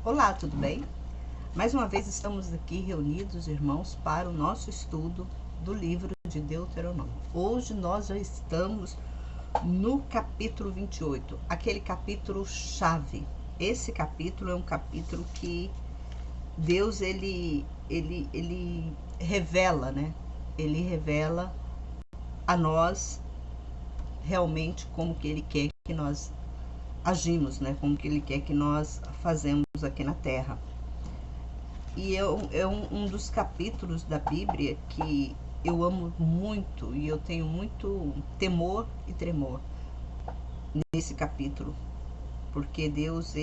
Olá, tudo bem? Mais uma vez estamos aqui reunidos, irmãos, para o nosso estudo do livro de Deuteronômio. Hoje nós já estamos no capítulo 28, aquele capítulo chave. Esse capítulo é um capítulo que Deus ele revela, né? Ele revela a nós realmente como que ele quer que nós agimos, né? Como que ele quer que nós fazemos aqui na Terra. E é um dos capítulos da Bíblia que eu amo muito e eu tenho muito temor e tremor nesse capítulo, porque Deus,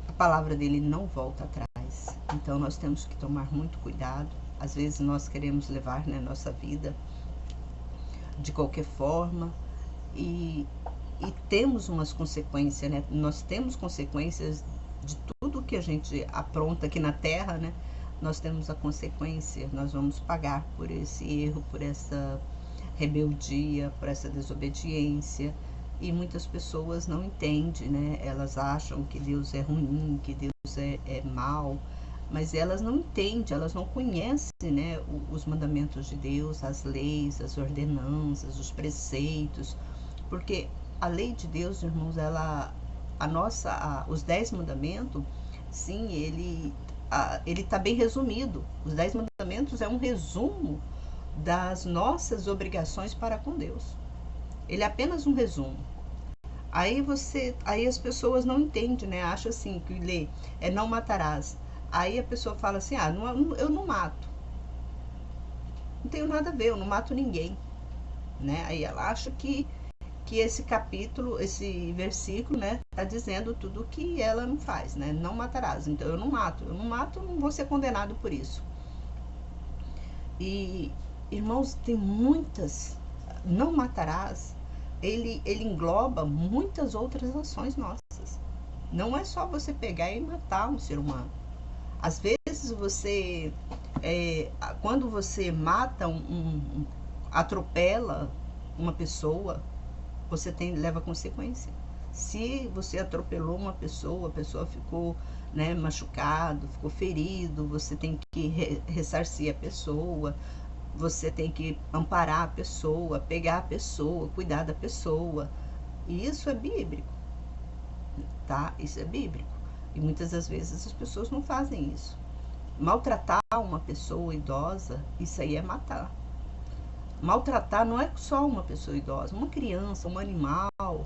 a palavra dele não volta atrás. Então nós temos que tomar muito cuidado. Às vezes nós queremos levar na nossa vida de qualquer forma e temos umas consequências, né? Nós temos consequências de tudo que a gente apronta aqui na Terra, né? Nós temos a consequência, nós vamos pagar por esse erro, por essa rebeldia, por essa desobediência. E muitas pessoas não entendem, né? Elas acham que Deus é ruim, que Deus é mau, mas elas não entendem, elas não conhecem, né, os mandamentos de Deus, as leis, as ordenanças, os preceitos, porque a lei de Deus, irmãos, os 10 mandamentos, sim, ele está bem resumido. Os 10 mandamentos é um resumo das nossas obrigações para com Deus. Ele é apenas um resumo. Aí as pessoas não entendem, né? Acham assim que lê é não matarás. Aí a pessoa fala assim, eu não mato. Não tenho nada a ver, eu não mato ninguém, né? Aí ela acha que esse capítulo, esse versículo, né, está dizendo tudo o que ela não faz, né? Não matarás. Então eu não mato, não vou ser condenado por isso. E, irmãos, tem muitas, não matarás, ele engloba muitas outras ações nossas. Não é só você pegar e matar um ser humano. Às vezes você, quando você mata, atropela uma pessoa, você leva consequência. Se você atropelou uma pessoa, a pessoa ficou, né, machucado, ficou ferido, você tem que ressarcir a pessoa, você tem que amparar a pessoa, pegar a pessoa, cuidar da pessoa. E isso é bíblico, tá? Isso é bíblico. E muitas das vezes as pessoas não fazem isso. Maltratar uma pessoa idosa, isso aí é matar. Maltratar não é só uma pessoa idosa, uma criança, um animal.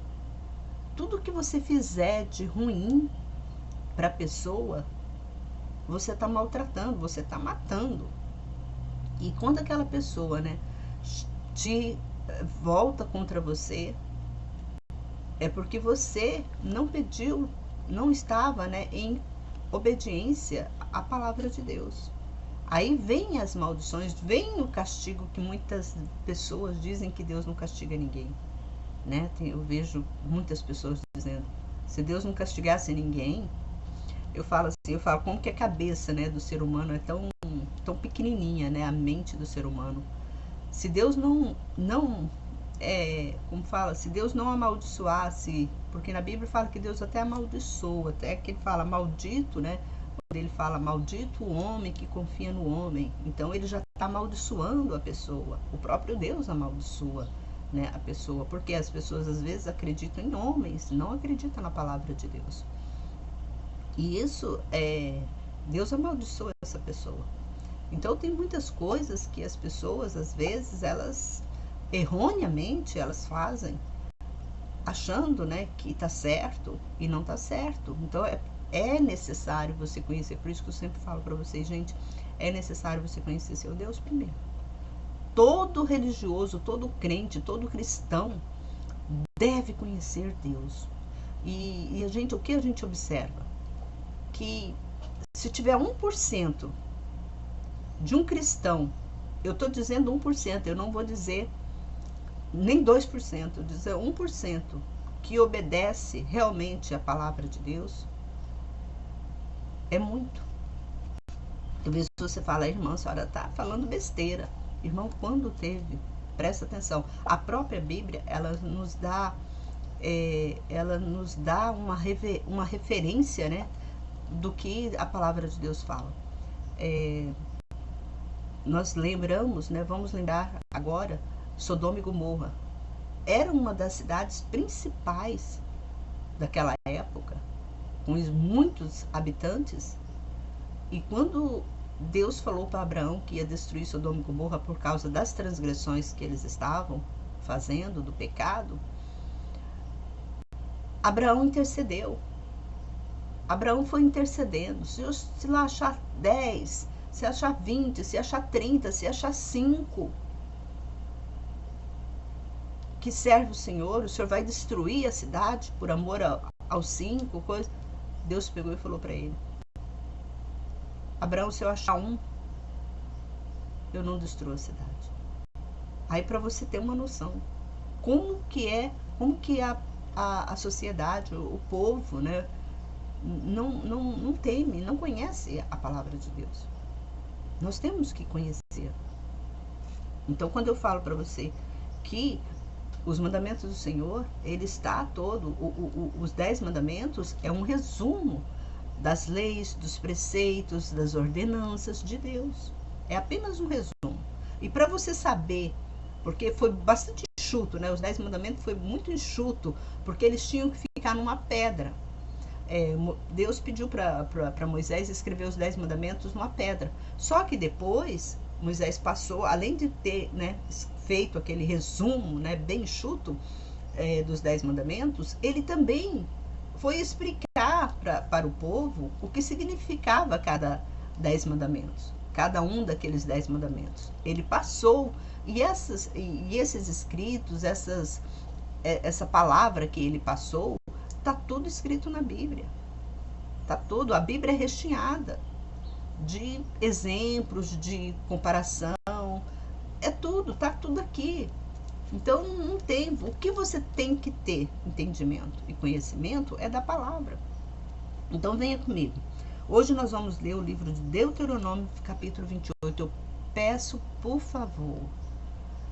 Tudo que você fizer de ruim para a pessoa, você está maltratando, você está matando. E quando aquela pessoa, né, te volta contra você, é porque você não pediu, não estava, né, em obediência à palavra de Deus. Aí vem as maldições, vem o castigo, que muitas pessoas dizem que Deus não castiga ninguém, né? Eu vejo muitas pessoas dizendo, se Deus não castigasse ninguém, eu falo como que a cabeça, né, do ser humano é tão pequenininha, né, a mente do ser humano. Se Deus se Deus não amaldiçoasse, porque na Bíblia fala que Deus até amaldiçoa, até que ele fala maldito, né? Quando ele fala maldito o homem que confia no homem, então ele já está amaldiçoando a pessoa. O próprio Deus amaldiçoa, né, a pessoa, porque as pessoas às vezes acreditam em homens, não acreditam na palavra de Deus. E isso Deus amaldiçoa essa pessoa. Então tem muitas coisas que as pessoas às vezes elas erroneamente elas fazem, achando, né, que está certo e não está certo. Então é necessário você conhecer, por isso que eu sempre falo para vocês, gente, é necessário você conhecer seu Deus primeiro. Todo religioso, todo crente, todo cristão deve conhecer Deus. E o que a gente observa? Que se tiver 1% de um cristão, eu estou dizendo 1%, eu não vou dizer nem 2%, eu vou dizer 1% que obedece realmente à palavra de Deus, é muito. Talvez você fale, irmã, a senhora está falando besteira. Irmão, quando teve, presta atenção, a própria Bíblia, ela nos dá ela nos dá uma referência, né, do que a palavra de Deus fala. Nós lembramos, né, vamos lembrar agora, Sodoma e Gomorra. Era uma das cidades principais daquela época, com muitos habitantes, e quando Deus falou para Abraão que ia destruir Sodoma e Gomorra por causa das transgressões que eles estavam fazendo, do pecado, Abraão intercedeu. Abraão foi intercedendo. Se lá achar 10, se achar 20, se achar 30, se achar 5 que serve o Senhor vai destruir a cidade por amor aos 5, coisa. Deus pegou e falou para ele: Abraão, se eu achar 1, eu não destruo a cidade. Aí, para você ter uma noção, como que a sociedade, o povo, né, não teme, não conhece a palavra de Deus. Nós temos que conhecer. Então, quando eu falo para você que os mandamentos do Senhor, ele está todo, os 10 mandamentos é um resumo das leis, dos preceitos, das ordenanças de Deus. É apenas um resumo. E para você saber, porque foi bastante enxuto, né? Os 10 mandamentos foi muito enxuto, porque eles tinham que ficar numa pedra. Deus pediu para Moisés escrever os 10 mandamentos numa pedra. Só que depois, Moisés passou, além de ter, né, feito aquele resumo, né, bem enxuto dos 10 mandamentos, ele também foi explicar para o povo o que significava cada 10 mandamentos, cada um daqueles 10 mandamentos. Ele passou, e esses escritos, essa palavra que ele passou, está tudo escrito na Bíblia. Tá tudo, a Bíblia é recheada de exemplos, de comparação, tá tudo aqui. Então não tem, o que você tem que ter entendimento e conhecimento é da palavra. Então venha comigo. Hoje nós vamos ler o livro de Deuteronômio, capítulo 28. Eu peço, por favor,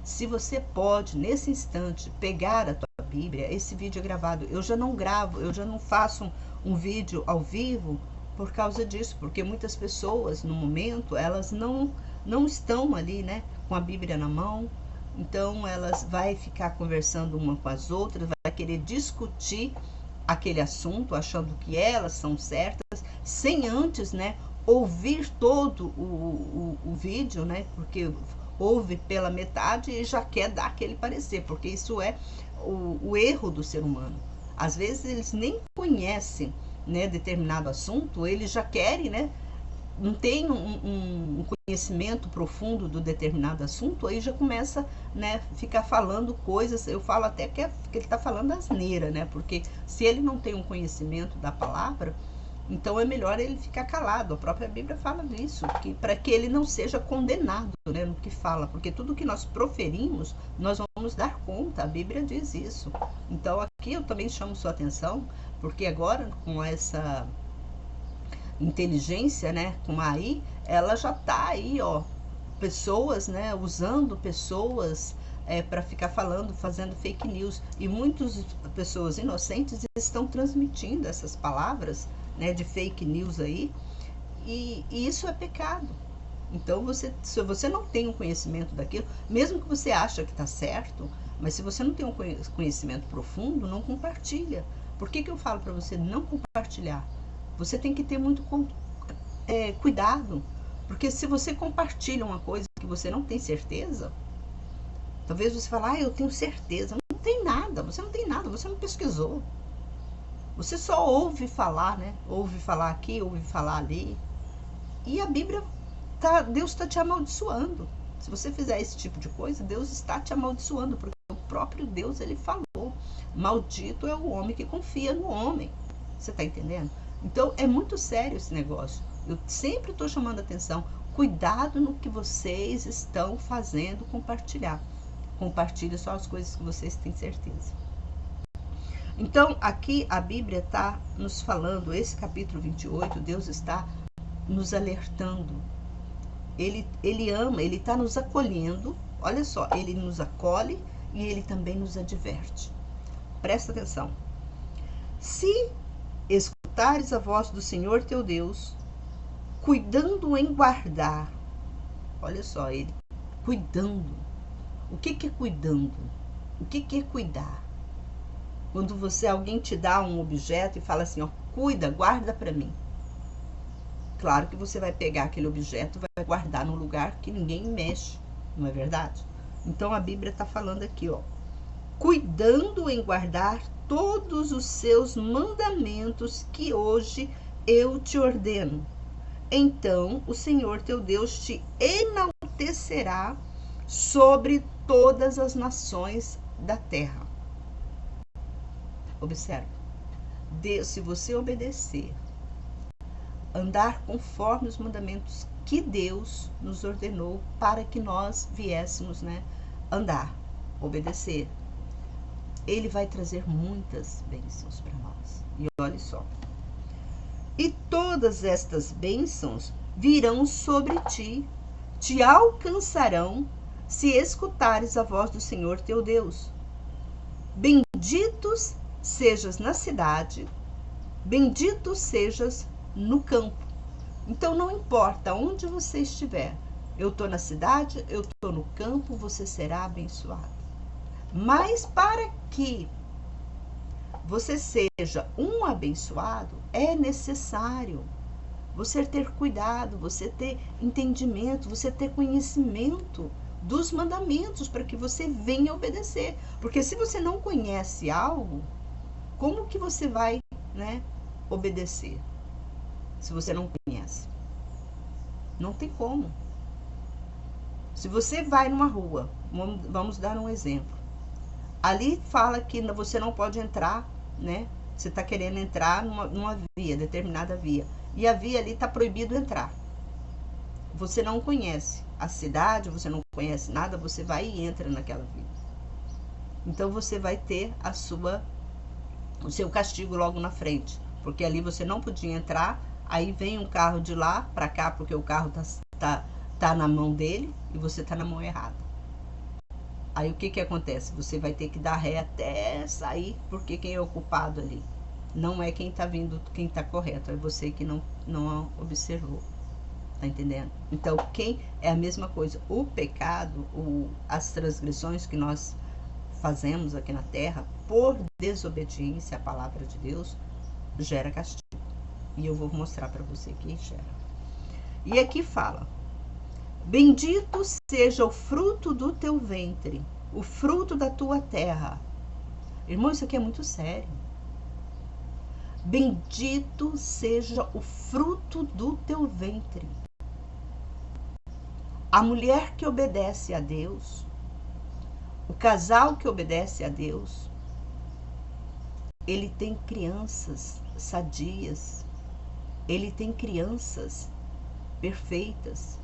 se você pode, nesse instante, pegar a tua Bíblia. Esse vídeo é gravado. Eu já não gravo, eu já não faço um vídeo ao vivo por causa disso, porque muitas pessoas, no momento, elas não estão ali, né, com a Bíblia na mão. Então, elas vai ficar conversando uma com as outras, vai querer discutir aquele assunto, achando que elas são certas, sem antes, né, ouvir todo o vídeo, né, porque ouve pela metade e já quer dar aquele parecer, porque isso é o erro do ser humano. Às vezes eles nem conhecem, né, determinado assunto, eles já querem, né, não tem um conhecimento profundo do determinado assunto, aí já começa, né, ficar falando coisas. Eu falo até que ele está falando asneira, né, porque se ele não tem um conhecimento da palavra, então é melhor ele ficar calado. A própria Bíblia fala disso, para que ele não seja condenado, né, no que fala, porque tudo que nós proferimos, nós vamos dar conta. A Bíblia diz isso. Então aqui eu também chamo sua atenção, porque agora com essa inteligência, né, com a AI, ela já está aí, ó, pessoas, né, usando pessoas para ficar falando, fazendo fake news, e muitas pessoas inocentes estão transmitindo essas palavras, né, de fake news aí, e isso é pecado. Então, se você não tem um conhecimento daquilo, mesmo que você acha que está certo, mas se você não tem um conhecimento profundo, não compartilha. Por que eu falo para você não compartilhar? Você tem que ter muito cuidado, porque se você compartilha uma coisa que você não tem certeza, talvez você fale, eu tenho certeza. Não tem nada, você não tem nada, você não pesquisou. Você só ouve falar, né? Ouve falar aqui, ouve falar ali. E a Bíblia, Deus está te amaldiçoando. Se você fizer esse tipo de coisa, Deus está te amaldiçoando, porque o próprio Deus, ele falou, maldito é o homem que confia no homem. Você está entendendo? Então, é muito sério esse negócio. Eu sempre estou chamando a atenção. Cuidado no que vocês estão fazendo, compartilhar. Compartilhe só as coisas que vocês têm certeza. Então, aqui a Bíblia está nos falando, esse capítulo 28, Deus está nos alertando. Ele ama, ele está nos acolhendo. Olha só, ele nos acolhe e ele também nos adverte. presta atenção. Se escutares a voz do Senhor teu Deus, cuidando em guardar, olha só, ele cuidando. O que é cuidando? O que é cuidar? Quando alguém te dá um objeto e fala assim, ó, cuida, guarda para mim. Claro que você vai pegar aquele objeto e vai guardar num lugar que ninguém mexe, não é verdade? Então a Bíblia está falando aqui, ó, cuidando em guardar todos os seus mandamentos que hoje eu te ordeno. Então o Senhor teu Deus te enaltecerá sobre todas as nações da terra. Observe, Deus, se você obedecer, andar conforme os mandamentos que Deus nos ordenou para que nós viéssemos, né, andar, obedecer, Ele vai trazer muitas bênçãos para nós. E olha só. E todas estas bênçãos virão sobre ti, te alcançarão, se escutares a voz do Senhor teu Deus. Benditos sejas na cidade, bendito sejas no campo. Então não importa onde você estiver, eu estou na cidade, eu estou no campo, você será abençoado. Mas para que você seja um abençoado, é necessário você ter cuidado, você ter entendimento, você ter conhecimento dos mandamentos para que você venha obedecer. Porque se você não conhece algo, como que você vai, né, obedecer? Se você não conhece, não tem como. Se você vai numa rua, vamos dar um exemplo. Ali fala que você não pode entrar, né? Você está querendo entrar numa via, determinada via. E a via ali está proibido entrar. Você não conhece a cidade, você não conhece nada, você vai e entra naquela via. Então você vai ter o seu castigo logo na frente. Porque ali você não podia entrar, aí vem um carro de lá para cá, porque o carro tá na mão dele e você tá na mão errada. Aí o que acontece? Você vai ter que dar ré até sair, porque quem é o culpado ali não é quem tá vindo, quem tá correto, é você que não observou. Tá entendendo? Então, é a mesma coisa. O pecado, as transgressões que nós fazemos aqui na terra, por desobediência à palavra de Deus, gera castigo. E eu vou mostrar para você que gera. E aqui fala: bendito seja o fruto do teu ventre, o fruto da tua terra. Irmão, isso aqui é muito sério. Bendito seja o fruto do teu ventre. A mulher que obedece a Deus, o casal que obedece a Deus, ele tem crianças sadias, ele tem crianças perfeitas,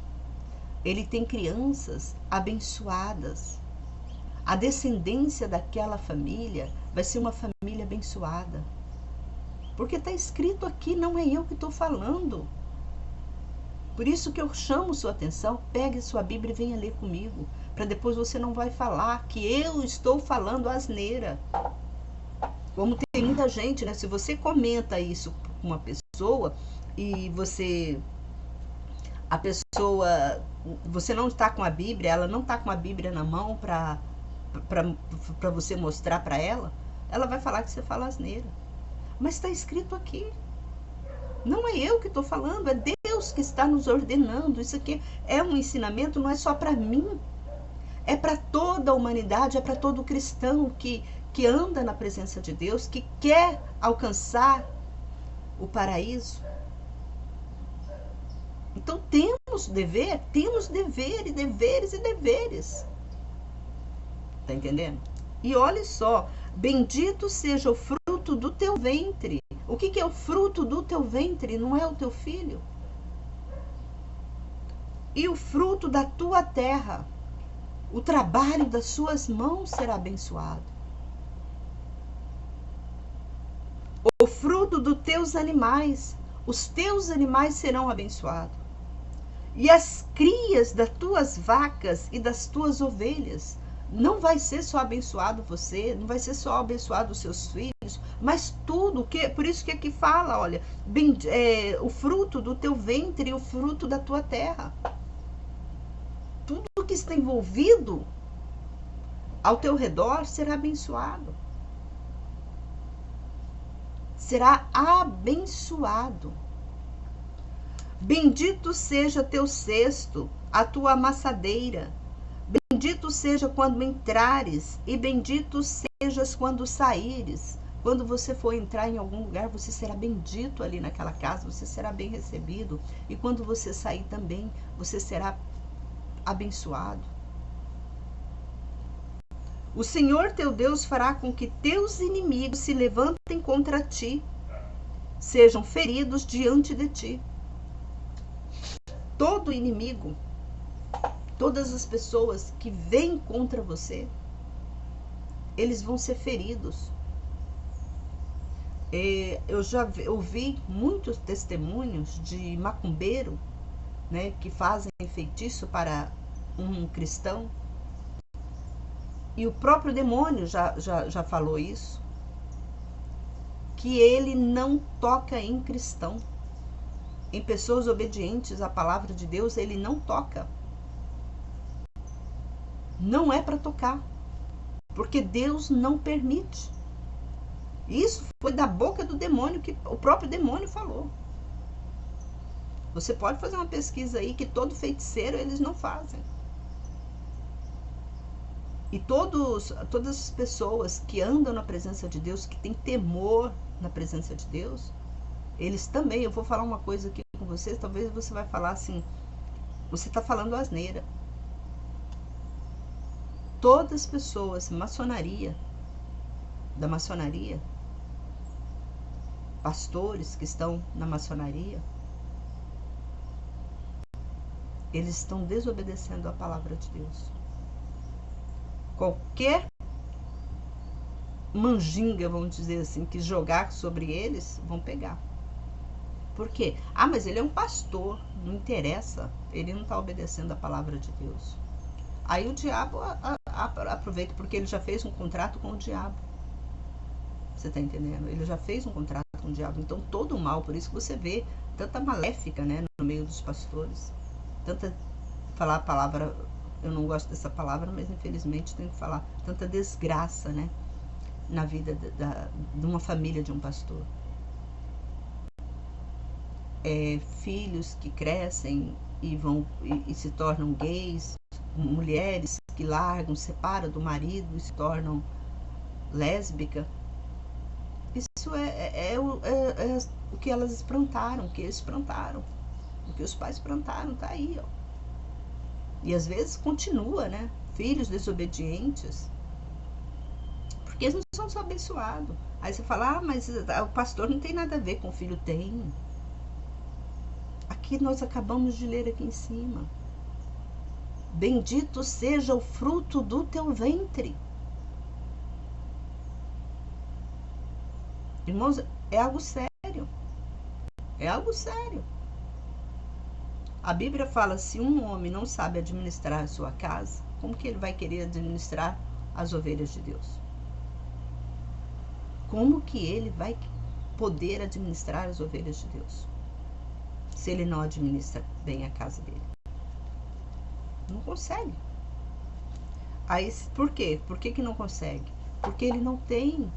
ele tem crianças abençoadas. A descendência daquela família vai ser uma família abençoada. Porque está escrito aqui, não é eu que estou falando. Por isso que eu chamo sua atenção, pegue sua Bíblia e venha ler comigo, para depois você não vai falar que eu estou falando asneira. Como tem muita gente, né? Se você comenta isso com uma pessoa e você não está com a Bíblia, ela não está com a Bíblia na mão para você mostrar para ela vai falar que você fala asneira. Mas está escrito aqui. Não é eu que estou falando, é Deus que está nos ordenando. Isso aqui é um ensinamento, não é só para mim. É para toda a humanidade, é para todo cristão que anda na presença de Deus, que quer alcançar o paraíso. Então temos dever, temos deveres, deveres e deveres. Tá entendendo? E olha só, bendito seja o fruto do teu ventre. O que é o fruto do teu ventre? Não é o teu filho? E o fruto da tua terra, o trabalho das suas mãos será abençoado. O fruto dos teus animais, os teus animais serão abençoados. E as crias das tuas vacas e das tuas ovelhas Não vai ser só abençoado você, não vai ser só abençoado os seus filhos, mas tudo, por isso que aqui fala, olha, o fruto do teu ventre e o fruto da tua terra. Tudo que está envolvido ao teu redor será abençoado. Será abençoado. Bendito seja teu cesto, a tua amassadeira. Bendito seja quando entrares, e bendito sejas quando saíres. Quando você for entrar em algum lugar, você será bendito ali naquela casa, você será bem recebido. E quando você sair também, você será abençoado. O Senhor teu Deus fará com que teus inimigos se levantem contra ti, sejam feridos diante de ti. Todo inimigo, todas as pessoas que vêm contra você, eles vão ser feridos. Eu já ouvi muitos testemunhos de macumbeiro, né, que fazem feitiço para um cristão. E o próprio demônio já falou isso, que ele não toca em cristão. Em pessoas obedientes à palavra de Deus, ele não toca. Não é para tocar, porque Deus não permite. Isso foi da boca do demônio, que o próprio demônio falou. Você pode fazer uma pesquisa aí que todo feiticeiro eles não fazem. E todas as pessoas que andam na presença de Deus, que têm temor na presença de Deus, eles também, eu vou falar uma coisa aqui com vocês, talvez você vai falar assim, você está falando asneira. Todas as pessoas, da maçonaria, pastores que estão na maçonaria, eles estão desobedecendo a palavra de Deus. Qualquer manjinga, vamos dizer assim, que jogar sobre eles, vão pegar. Por quê? Ah, mas ele é um pastor, não interessa, ele não está obedecendo a palavra de Deus. Aí o diabo aproveita, porque ele já fez um contrato com o diabo. Você está entendendo? Ele já fez um contrato com o diabo. Então todo o mal, por isso que você vê tanta maléfica, né, no meio dos pastores. Falar a palavra, eu não gosto dessa palavra, mas infelizmente tenho que falar, tanta desgraça, né, na vida de uma família de um pastor. Filhos que crescem e se tornam gays, mulheres que largam, separam do marido e se tornam lésbicas. Isso é o que elas plantaram, o que eles plantaram, o que os pais plantaram, tá aí, ó. E às vezes continua, né? Filhos desobedientes, porque eles não são só abençoados. Aí você fala, mas o pastor não tem nada a ver com o filho. Tem. Aqui nós acabamos de ler aqui em cima. Bendito seja o fruto do teu ventre. Irmãos, é algo sério. É algo sério. A Bíblia fala, se um homem não sabe administrar a sua casa, como que ele vai querer administrar as ovelhas de Deus? Como que ele vai poder administrar as ovelhas de Deus, se ele não administra bem a casa dele? Não consegue. Aí, por quê? Por que não consegue? Porque ele não tem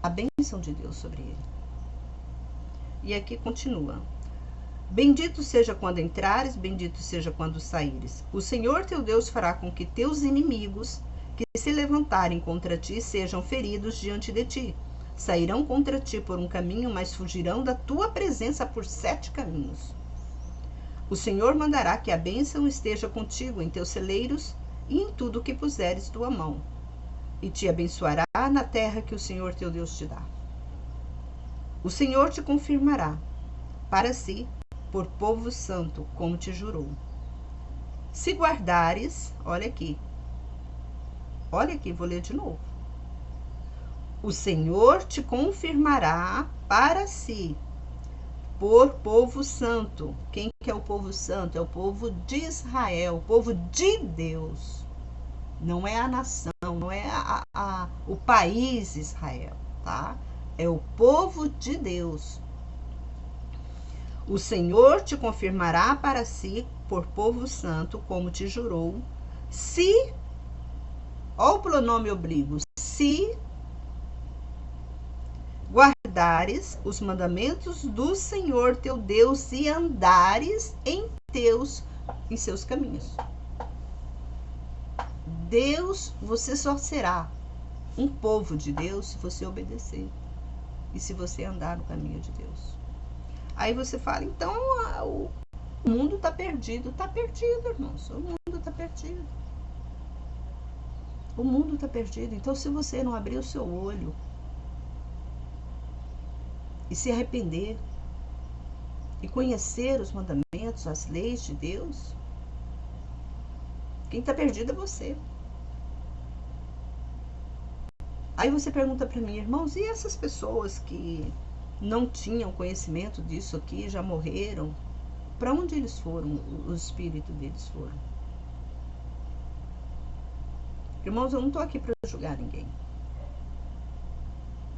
a bênção de Deus sobre ele. E aqui continua. Bendito seja quando entrares, bendito seja quando saíres. O Senhor teu Deus fará com que teus inimigos que se levantarem contra ti sejam feridos diante de ti. Sairão contra ti por um caminho, mas fugirão da tua presença por 7 caminhos. O Senhor mandará que a bênção esteja contigo em teus celeiros e em tudo que puseres tua mão, e te abençoará na terra que o Senhor teu Deus te dá. O Senhor te confirmará para si por povo santo, como te jurou. Se guardares, olha aqui, vou ler de novo. O Senhor te confirmará para si por povo santo. Quem que é o povo santo? É o povo de Israel, o povo de Deus. Não é a nação, não é o país Israel, tá? É o povo de Deus. O Senhor te confirmará para si por povo santo, como te jurou, se, ó o pronome oblíquo, se guardares os mandamentos do Senhor teu Deus e andares em seus caminhos. Deus, você só será um povo de Deus se você obedecer e se você andar no caminho de Deus. Aí você fala, então o mundo está perdido. Está perdido, irmãos. O mundo está perdido. O mundo está perdido. Então, se você não abrir o seu olho e se arrepender e conhecer os mandamentos, as leis de Deus, quem está perdido é você. Aí você pergunta para mim, irmãos, e essas pessoas que não tinham conhecimento disso aqui, já morreram? Para onde eles foram? O espírito deles foram? Irmãos, eu não estou aqui para julgar ninguém.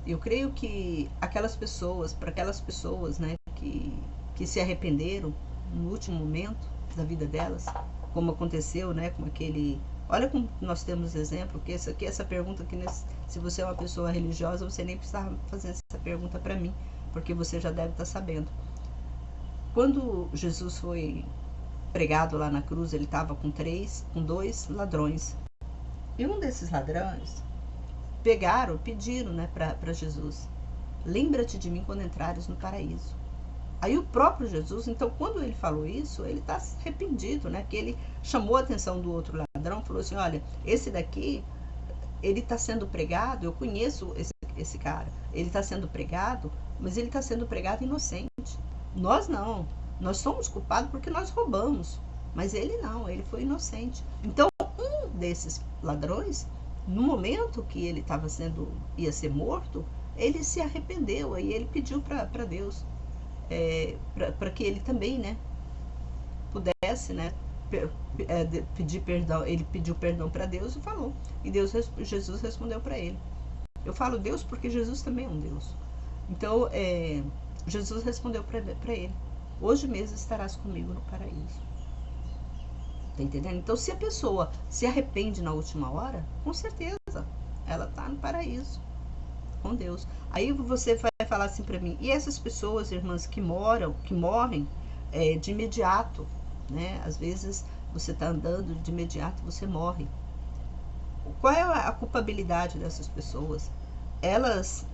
Eu creio que para aquelas pessoas, né, que se arrependeram no último momento da vida delas, como aconteceu, né, com aquele... Olha como nós temos exemplo, que essa pergunta aqui, se você é uma pessoa religiosa, você nem precisava fazer essa pergunta para mim, porque você já deve estar sabendo. Quando Jesus foi pregado lá na cruz, ele estava com 2 ladrões. E um desses ladrões pediram, né, para Jesus, lembra-te de mim quando entrares no paraíso. Aí o próprio Jesus, então, quando ele falou isso, ele está arrependido, né? Que ele chamou a atenção do outro ladrão, falou assim, olha, esse daqui, ele está sendo pregado, eu conheço esse cara, ele está sendo pregado, mas ele está sendo pregado inocente. Nós não, nós somos culpados porque nós roubamos, mas ele não, ele foi inocente. Então, um desses ladrões, no momento que ele ia ser morto, ele se arrependeu, aí ele pediu para Deus, para que ele também, né, pudesse, né, pedir perdão. Ele pediu perdão para Deus e falou, e Jesus respondeu para ele. Eu falo Deus porque Jesus também é um Deus. Então, Jesus respondeu para ele, hoje mesmo estarás comigo no paraíso. Tá entendendo? Então, se a pessoa se arrepende na última hora, com certeza ela está no paraíso com Deus. Aí você vai falar assim para mim, e essas pessoas, irmãs, que morrem de imediato, né? Às vezes você está andando, de imediato você morre. Qual é a culpabilidade dessas pessoas? Elas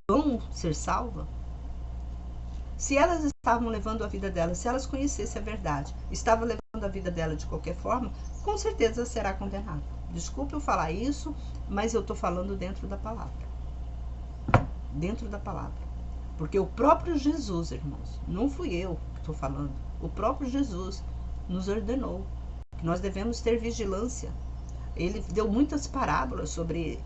vão ser salvas? Se elas estavam levando a vida delas, se elas conhecessem a verdade, estavam levando a vida dela de qualquer forma, com certeza será condenada. Desculpe eu falar isso, mas eu estou falando dentro da palavra. Dentro da palavra. Porque o próprio Jesus, irmãos, não fui eu que estou falando, o próprio Jesus nos ordenou que nós devemos ter vigilância. Ele deu muitas parábolas sobre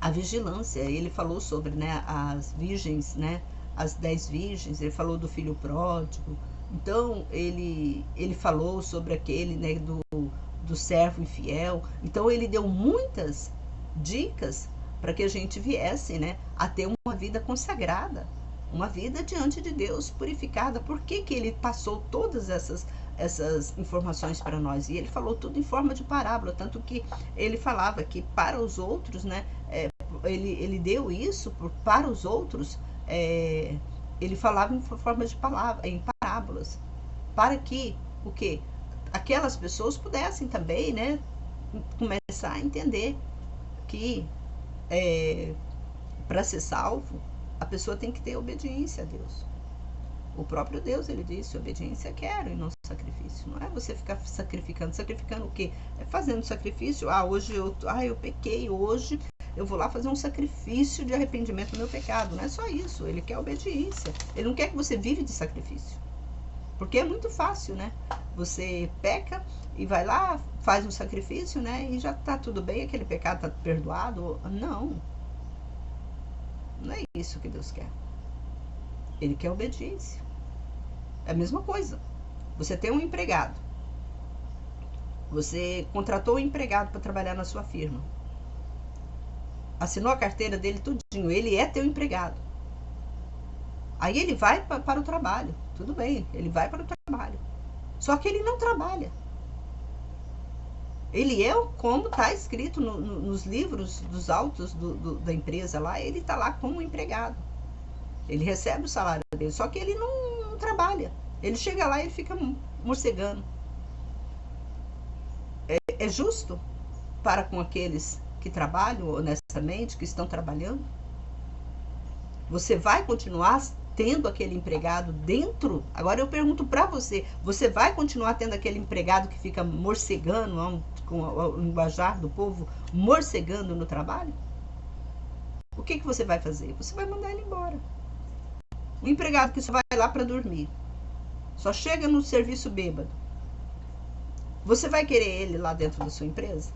a vigilância. Ele falou sobre, né, as virgens, né, as 10 virgens, ele falou do filho pródigo. Então, ele falou sobre aquele, né, do servo infiel. Então, ele deu muitas dicas para que a gente viesse, né, a ter uma vida consagrada, uma vida diante de Deus, purificada. Por que que ele passou todas essas informações para nós? E ele falou tudo em forma de parábola, tanto que ele falava que para os outros, né, ele deu isso para os outros, ele falava em forma de em parábolas, para que o quê? Aquelas pessoas pudessem também, né, começar a entender que para ser salvo, a pessoa tem que ter obediência a Deus. O próprio Deus, ele disse, obediência quero e não sacrifício. Não é você ficar sacrificando o quê? É fazendo sacrifício. Hoje eu pequei, hoje eu vou lá fazer um sacrifício de arrependimento do meu pecado. Não é só isso, ele quer obediência. Ele não quer que você vive de sacrifício. Porque é muito fácil, né? Você peca e vai lá, faz um sacrifício, né? E já tá tudo bem, aquele pecado tá perdoado. Não. Não é isso que Deus quer. Ele quer obediência. É a mesma coisa. Você tem um empregado. Você contratou um empregado para trabalhar na sua firma. Assinou a carteira dele tudinho. Ele é teu empregado. Aí ele vai para o trabalho. Tudo bem, ele vai para o trabalho. Só que ele não trabalha. Ele é como está escrito nos livros dos autos da empresa lá. Ele está lá como empregado. Ele recebe o salário dele. Só que ele não trabalha. Ele chega lá e ele fica morcegando. É justo para com aqueles que trabalham honestamente, que estão trabalhando? Você vai continuar tendo aquele empregado dentro? Agora eu pergunto para você, você vai continuar tendo aquele empregado que fica morcegando, com o linguajar do povo, morcegando no trabalho? O que você vai fazer? Você vai mandar ele embora. O empregado que só vai lá para dormir, só chega no serviço bêbado, você vai querer ele lá dentro da sua empresa?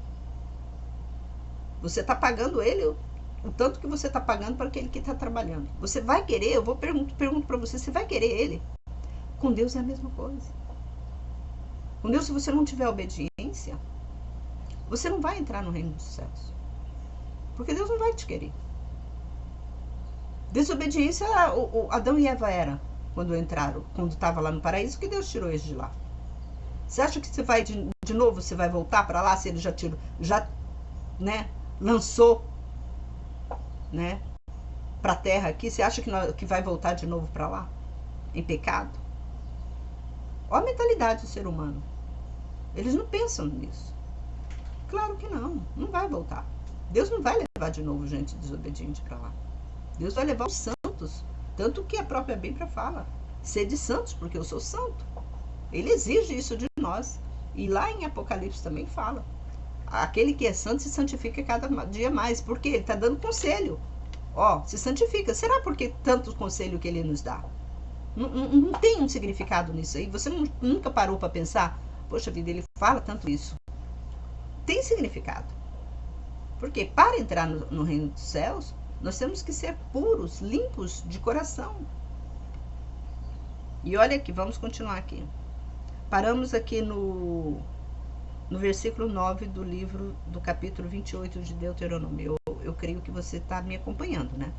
Você está pagando ele o tanto que você está pagando para aquele que está trabalhando. Você vai querer? Eu pergunto para você, você vai querer ele? Com Deus é a mesma coisa. Com Deus, se você não tiver obediência, você não vai entrar no reino dos céus. Porque Deus não vai te querer. Desobediência, Adão e Eva era quando entraram, quando estava lá no paraíso, que Deus tirou eles de lá. Você acha que você vai de novo, você vai voltar para lá, se ele já tirou, né, lançou, né, para a terra aqui? Você acha que vai voltar de novo para lá, em pecado? Olha a mentalidade do ser humano. Eles não pensam nisso. Claro que não vai voltar. Deus não vai levar de novo gente desobediente para lá. Deus vai levar os santos, tanto que a própria Bíblia fala: sede santos, porque eu sou santo. Ele exige isso de nós. E lá em Apocalipse também fala: aquele que é santo se santifica cada dia mais, porque ele está dando conselho. Se santifica. Será porque tanto conselho que ele nos dá? Não tem um significado nisso aí? Você nunca parou para pensar? Poxa vida, ele fala tanto isso. Tem significado. Porque para entrar no reino dos céus, nós temos que ser puros, limpos de coração. E olha aqui, vamos continuar aqui. Paramos aqui no versículo 9 do livro, do capítulo 28 de Deuteronômio. Eu creio que você está me acompanhando, né?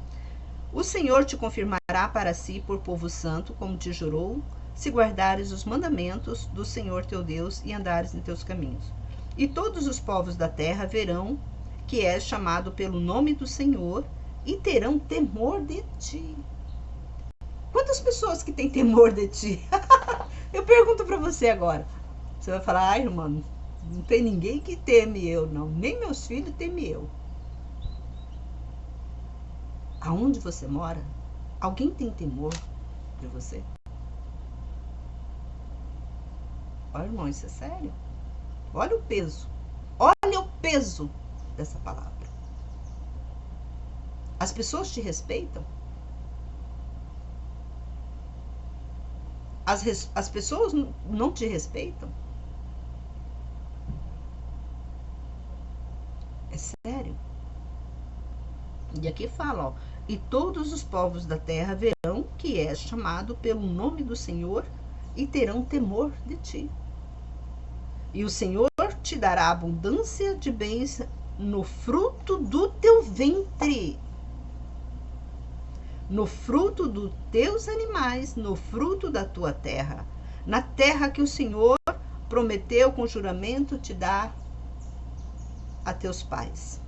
O Senhor te confirmará para si por povo santo, como te jurou, se guardares os mandamentos do Senhor teu Deus e andares em teus caminhos. E todos os povos da terra verão que és chamado pelo nome do Senhor e terão temor de ti. Quantas pessoas que têm temor de ti? Eu pergunto para você agora. Você vai falar: ai, irmão, não tem ninguém que teme eu, não. Nem meus filhos temem eu. Aonde você mora, alguém tem temor de você? Olha, irmão, isso é sério. Olha o peso. Olha o peso dessa palavra. As pessoas te respeitam? As pessoas não te respeitam? É sério. E aqui fala, e todos os povos da terra verão que és chamado pelo nome do Senhor e terão temor de ti. E o Senhor te dará abundância de bens no fruto do teu ventre, no fruto dos teus animais, no fruto da tua terra, na terra que o Senhor prometeu com juramento te dar a teus pais.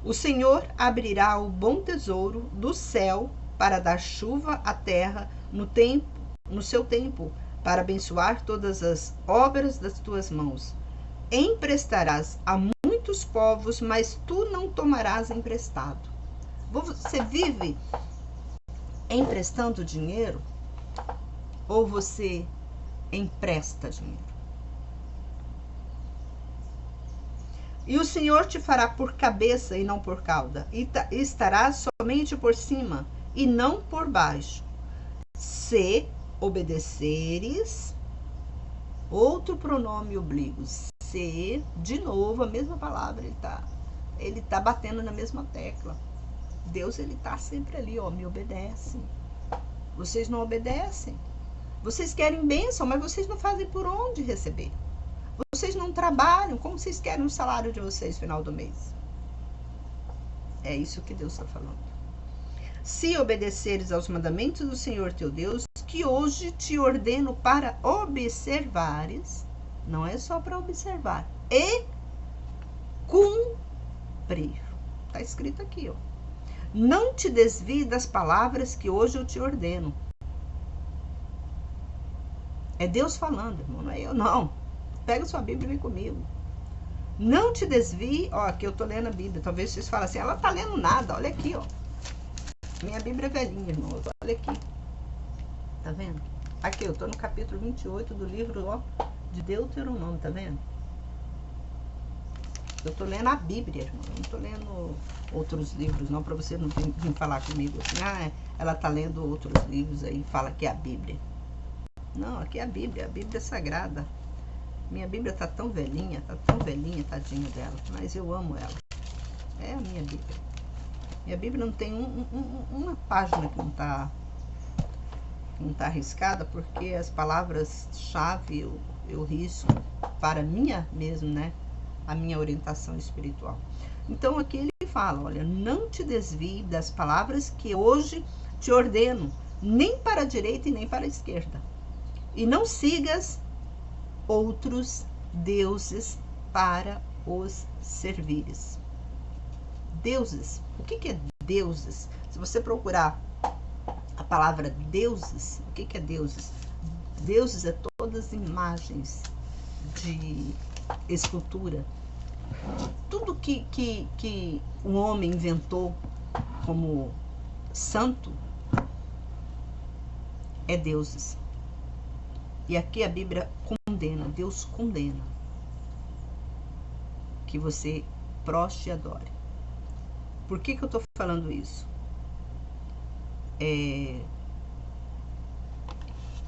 O Senhor abrirá o bom tesouro do céu para dar chuva à terra no seu tempo, para abençoar todas as obras das tuas mãos. Emprestarás a muitos povos, mas tu não tomarás emprestado. Você vive emprestando dinheiro ou você empresta dinheiro? E o Senhor te fará por cabeça e não por cauda, e estarás somente por cima e não por baixo. Se obedeceres, outro pronome oblíquo, se, de novo, a mesma palavra, ele tá batendo na mesma tecla. Deus, ele tá sempre ali, me obedece. Vocês não obedecem. Vocês querem bênção, mas vocês não fazem por onde receber. vocês não trabalham, como vocês querem o salário de vocês no final do mês? É isso que Deus está falando. Se obedeceres aos mandamentos do Senhor teu Deus, que hoje te ordeno para observares, não é só para observar, e cumprir. Está escrito aqui, ó. Não te desvie das palavras que hoje eu te ordeno. É Deus falando, irmão, não é eu, não. Pega sua Bíblia e vem comigo. Não te desvie, ó, aqui eu tô lendo a Bíblia, talvez vocês falem assim, ela tá lendo nada, olha aqui, ó. Minha Bíblia é velhinha, irmão, olha aqui. Tá vendo? Aqui, eu tô no capítulo 28 do livro, ó, de Deuteronômio, tá vendo? Eu tô lendo a Bíblia, irmão, eu não tô lendo outros livros, não, pra você não vir falar comigo assim, ela tá lendo outros livros aí, fala que é a Bíblia. Não, aqui é a Bíblia Sagrada. Minha Bíblia tá tão velhinha, tadinha dela, mas eu amo ela. É a minha Bíblia. Minha Bíblia não tem uma página que não tá arriscada, porque as palavras-chave eu risco para minha mesmo, né? A minha orientação espiritual. Então aqui ele fala, olha, não te desvie das palavras que hoje te ordeno, nem para a direita e nem para a esquerda. E não sigas outros deuses para os servires. Deuses. O que é deuses? Se você procurar a palavra deuses, o que é deuses? Deuses é todas as imagens de escultura. Tudo que o homem inventou como santo é deuses. E aqui a Bíblia condena, Deus condena que você proste e adore. Por que eu estou falando isso?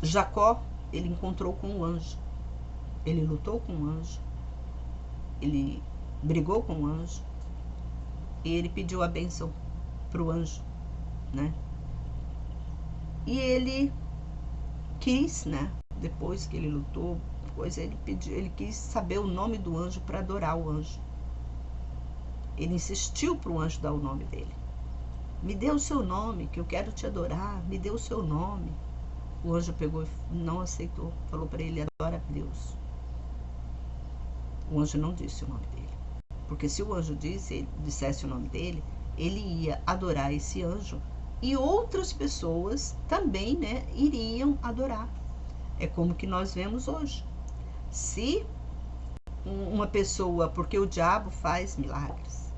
Jacó, ele encontrou com um anjo, ele lutou com um anjo, ele brigou com um anjo, e ele pediu a bênção para o anjo, né? E ele quis, né? Depois que ele lutou, depois ele quis saber o nome do anjo para adorar o anjo. Ele insistiu para o anjo dar o nome dele. Me dê o seu nome, que eu quero te adorar. Me dê o seu nome. O anjo pegou e não aceitou. Falou para ele, adora a Deus. O anjo não disse o nome dele. Porque se o anjo dissesse o nome dele, ele ia adorar esse anjo. E outras pessoas também, né, iriam adorar. É como que nós vemos hoje. Se uma pessoa, porque o diabo faz milagres,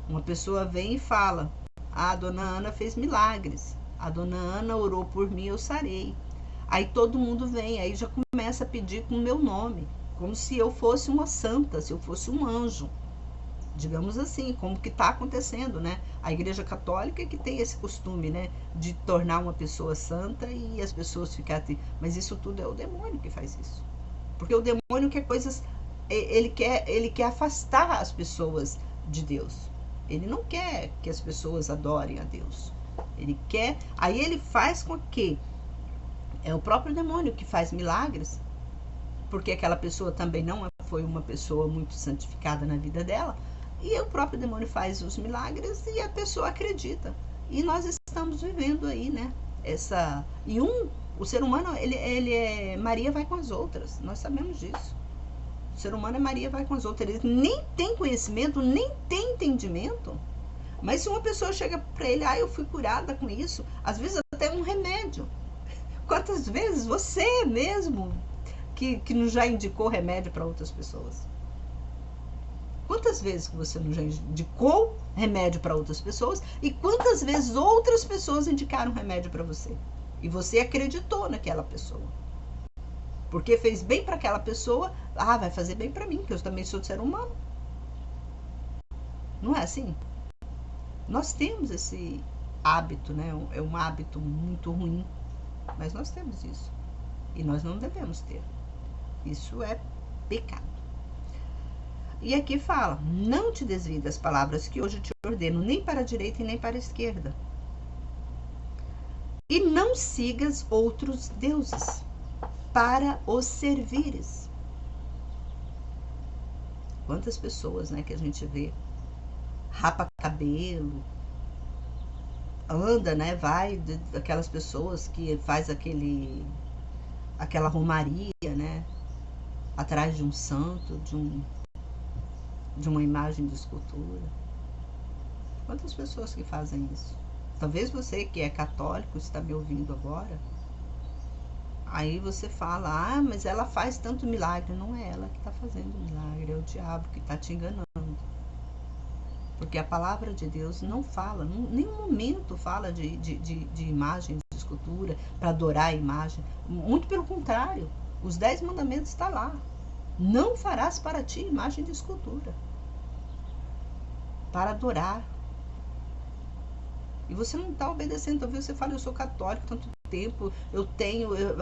uma pessoa vem e fala, a dona Ana fez milagres, a dona Ana orou por mim, eu sarei. Aí todo mundo vem, aí já começa a pedir com o meu nome, como se eu fosse uma santa, se eu fosse um anjo. Digamos assim, como que está acontecendo, né? A Igreja Católica que tem esse costume, né? De tornar uma pessoa santa e as pessoas ficarem... Mas isso tudo é o demônio que faz isso. Porque o demônio quer coisas... Ele quer afastar as pessoas de Deus. Ele não quer que as pessoas adorem a Deus. Ele quer... Aí ele faz com que... É o próprio demônio que faz milagres. Porque aquela pessoa também não foi uma pessoa muito santificada na vida dela. E o próprio demônio faz os milagres e a pessoa acredita. E nós estamos vivendo aí, né? O ser humano, ele é Maria vai com as outras. Nós sabemos disso. O ser humano é Maria vai com as outras. Ele nem tem conhecimento, nem tem entendimento. Mas se uma pessoa chega para ele, eu fui curada com isso, às vezes até um remédio. Quantas vezes você mesmo que já indicou remédio para outras pessoas? Quantas vezes que você não já indicou remédio para outras pessoas e quantas vezes outras pessoas indicaram remédio para você? E você acreditou naquela pessoa. Porque fez bem para aquela pessoa, vai fazer bem para mim, porque eu também sou de ser humano. Não é assim? Nós temos esse hábito, né? É um hábito muito ruim, mas nós temos isso. E nós não devemos ter. Isso é pecado. E aqui fala, não te desvie das palavras que hoje te ordeno, nem para a direita e nem para a esquerda. E não sigas outros deuses para os servires. Quantas pessoas, né, que a gente vê, rapa cabelo, anda, né, daquelas pessoas que faz aquela romaria, né, atrás de um santo, de uma imagem de escultura. Quantas pessoas que fazem isso? Talvez você que é católico está me ouvindo agora. Aí você fala, ah, mas ela faz tanto milagre. Não é ela que está fazendo o milagre, é o diabo que está te enganando. Porque a palavra de Deus não fala, em nenhum momento fala de imagem, de escultura, para adorar a imagem. Muito pelo contrário, os 10 mandamentos estão lá. Não farás para ti imagem de escultura. Para adorar. E você não está obedecendo. Talvez você fale, eu sou católico tanto tempo,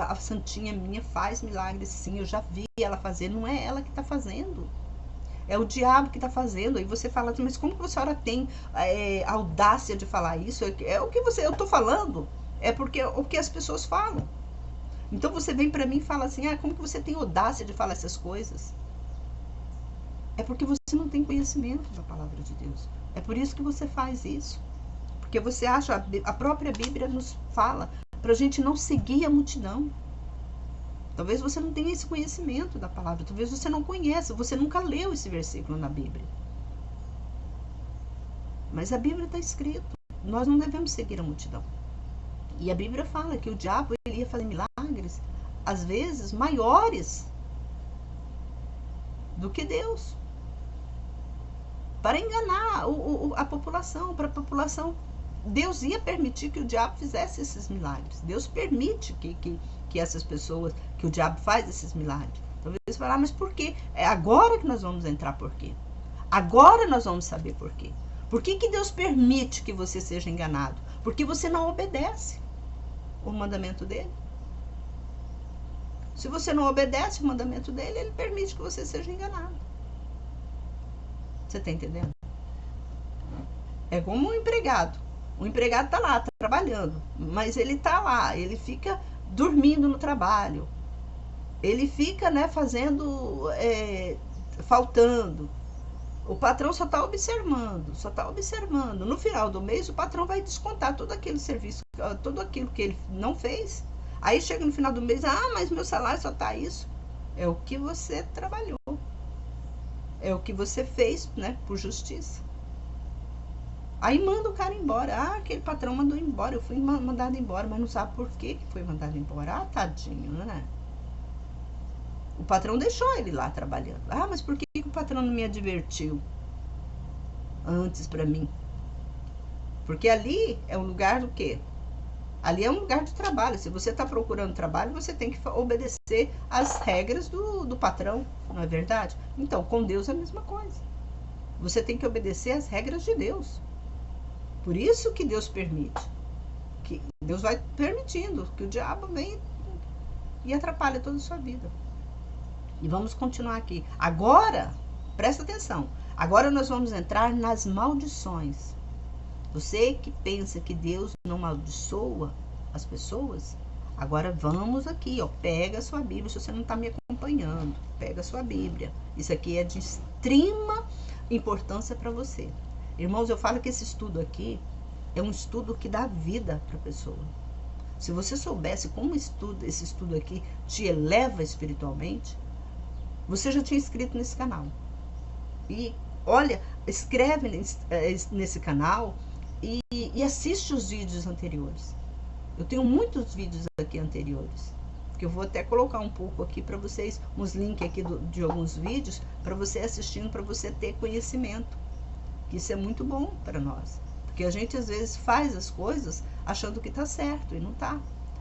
a santinha minha faz milagres, sim, eu já vi ela fazer. Não é ela que está fazendo. É o diabo que está fazendo. Aí você fala, mas como que a senhora tem a audácia de falar isso? É o que eu estou falando. É porque o que as pessoas falam. Então você vem para mim e fala assim, como que você tem audácia de falar essas coisas? É porque você não tem conhecimento da palavra de Deus. É por isso que você faz isso. Porque você acha, a própria Bíblia nos fala para a gente não seguir a multidão. Talvez você não tenha esse conhecimento da palavra, talvez você não conheça, você nunca leu esse versículo na Bíblia. Mas a Bíblia está escrito, nós não devemos seguir a multidão. E a Bíblia fala que o diabo ele ia fazer milagres, às vezes, maiores do que Deus. Para enganar a população, para a população. Deus ia permitir que o diabo fizesse esses milagres. Deus permite que essas pessoas, que o diabo faz esses milagres. Talvez você fale, mas por quê? É agora que nós vamos entrar por quê? Agora nós vamos saber por quê. Por que Deus permite que você seja enganado? Porque você não obedece o mandamento dele. Se você não obedece o mandamento dele, ele permite que você seja enganado. Você está entendendo? É como um empregado. O empregado está lá, está trabalhando, mas ele está lá, ele fica dormindo no trabalho, ele fica, né, faltando. O patrão só está observando. No final do mês, o patrão vai descontar todo aquele serviço, todo aquilo que ele não fez. Aí chega no final do mês, mas meu salário só está isso. É o que você trabalhou. É o que você fez, né, por justiça. Aí manda o cara embora. Aquele patrão mandou embora. Eu fui mandado embora, mas não sabe por que foi mandado embora. Tadinho, né? O patrão deixou ele lá trabalhando. Mas por que o patrão não me advertiu antes para mim? Porque ali é um lugar do quê? Ali é um lugar de trabalho. Se você está procurando trabalho, você tem que obedecer às regras do patrão, não é verdade? Então, com Deus é a mesma coisa. Você tem que obedecer às regras de Deus. Por isso que Deus permite. Que Deus vai permitindo que o diabo venha e atrapalhe toda a sua vida. E vamos continuar aqui. Agora, presta atenção. Agora nós vamos entrar nas maldições. Você que pensa que Deus não amaldiçoa as pessoas, agora vamos aqui, pega a sua Bíblia, se você não está me acompanhando, pega a sua Bíblia. Isso aqui é de extrema importância para você. Irmãos, eu falo que esse estudo aqui é um estudo que dá vida para a pessoa. Se você soubesse como esse estudo aqui te eleva espiritualmente, você já tinha inscrito nesse canal. E olha, escreve nesse canal e assiste os vídeos anteriores. Eu tenho muitos vídeos aqui anteriores, que eu vou até colocar um pouco aqui para vocês, uns links aqui de alguns vídeos, para você assistindo, para você ter conhecimento. Isso é muito bom para nós. Porque a gente às vezes faz as coisas achando que está certo e não está.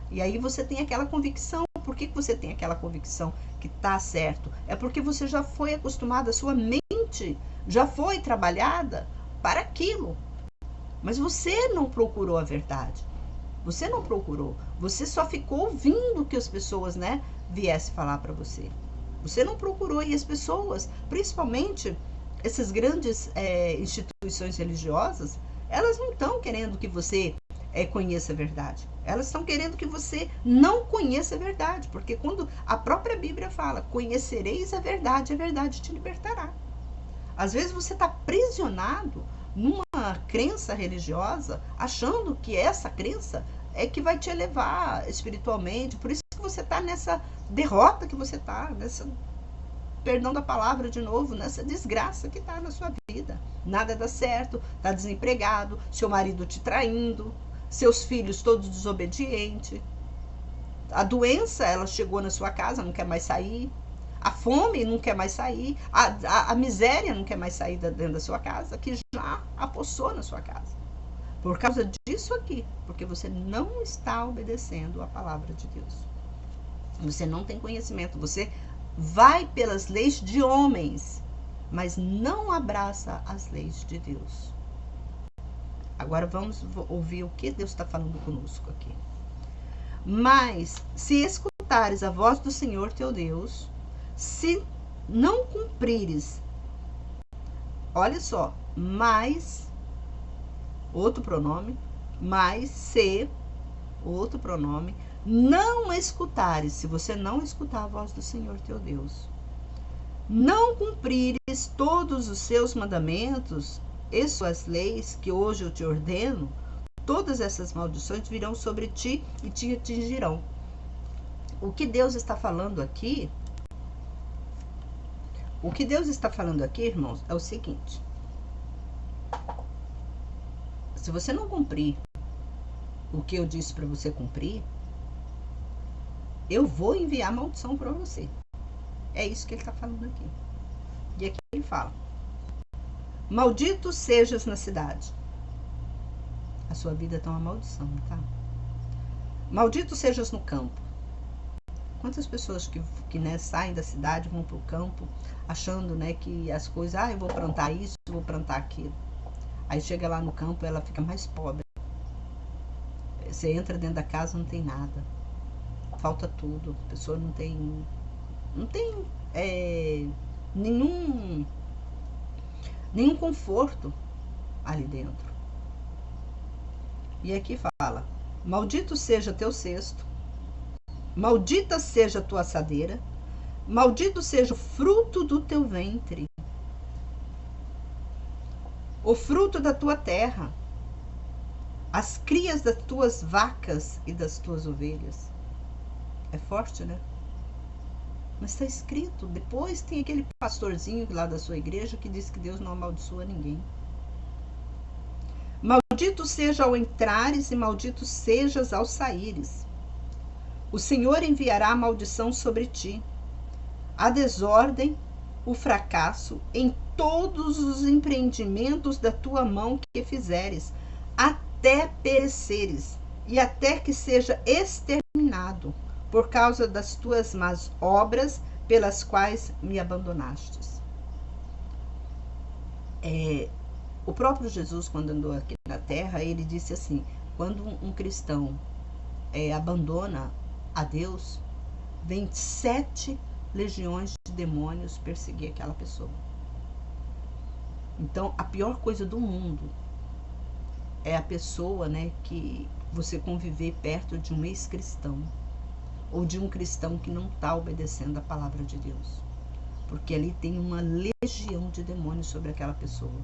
E aí você tem aquela convicção. Por que você tem aquela convicção que está certo? É porque você já foi acostumado, a sua mente já foi trabalhada para aquilo. Mas você não procurou a verdade. Você não procurou. Você só ficou ouvindo que as pessoas, né, viessem falar para você. Você não procurou. E as pessoas, principalmente essas grandes instituições religiosas, elas não estão querendo que você conheça a verdade. Elas estão querendo que você não conheça a verdade. Porque quando a própria Bíblia fala, conhecereis a verdade te libertará. Às vezes você está aprisionado numa crença religiosa, achando que essa crença é que vai te elevar espiritualmente. Por isso que você está nessa derrota que você está, nessa, perdão da palavra de novo, nessa desgraça que está na sua vida. Nada dá certo, está desempregado, seu marido te traindo, seus filhos todos desobedientes. A doença, ela chegou na sua casa, não quer mais sair. A fome não quer mais sair. A miséria não quer mais sair dentro da sua casa, que já apossou na sua casa. Por causa disso aqui, porque você não está obedecendo a palavra de Deus. Você não tem conhecimento, você vai pelas leis de homens, mas não abraça as leis de Deus. Agora vamos ouvir o que Deus está falando conosco aqui. Mas se escutares a voz do Senhor teu Deus, se não cumprires, olha só, mas, outro pronome, mas se, outro pronome, não escutares, se você não escutar a voz do Senhor teu Deus, não cumprires todos os seus mandamentos e suas leis que hoje eu te ordeno, todas essas maldições virão sobre ti e te atingirão. O que Deus está falando aqui, irmãos, é o seguinte: se você não cumprir o que eu disse para você cumprir, eu vou enviar maldição para você. É isso que ele está falando aqui. E aqui ele fala: maldito sejas na cidade. A sua vida está uma maldição, tá? Maldito sejas no campo. Quantas pessoas que né, saem da cidade, vão para o campo, achando, né, que as coisas, eu vou plantar isso, vou plantar aquilo. Aí chega lá no campo, ela fica mais pobre. Você entra dentro da casa, não tem nada. Falta tudo. A pessoa não tem nenhum conforto ali dentro. E aqui fala: maldito seja teu cesto, maldita seja a tua assadeira, maldito seja o fruto do teu ventre, o fruto da tua terra, as crias das tuas vacas e das tuas ovelhas. É forte, né? Mas está escrito. Depois tem aquele pastorzinho lá da sua igreja que diz que Deus não amaldiçoa ninguém. Maldito seja ao entrares e maldito sejas ao saíres. O Senhor enviará a maldição sobre ti, a desordem, o fracasso em todos os empreendimentos da tua mão que fizeres, até pereceres e até que seja exterminado, por causa das tuas más obras pelas quais me abandonastes. O próprio Jesus, quando andou aqui na terra, ele disse assim: quando um cristão abandona a Deus, vem 7 legiões de demônios perseguir aquela pessoa. Então, a pior coisa do mundo é a pessoa, né, que você conviver perto de um ex-cristão ou de um cristão que não está obedecendo a palavra de Deus, porque ali tem uma legião de demônios sobre aquela pessoa.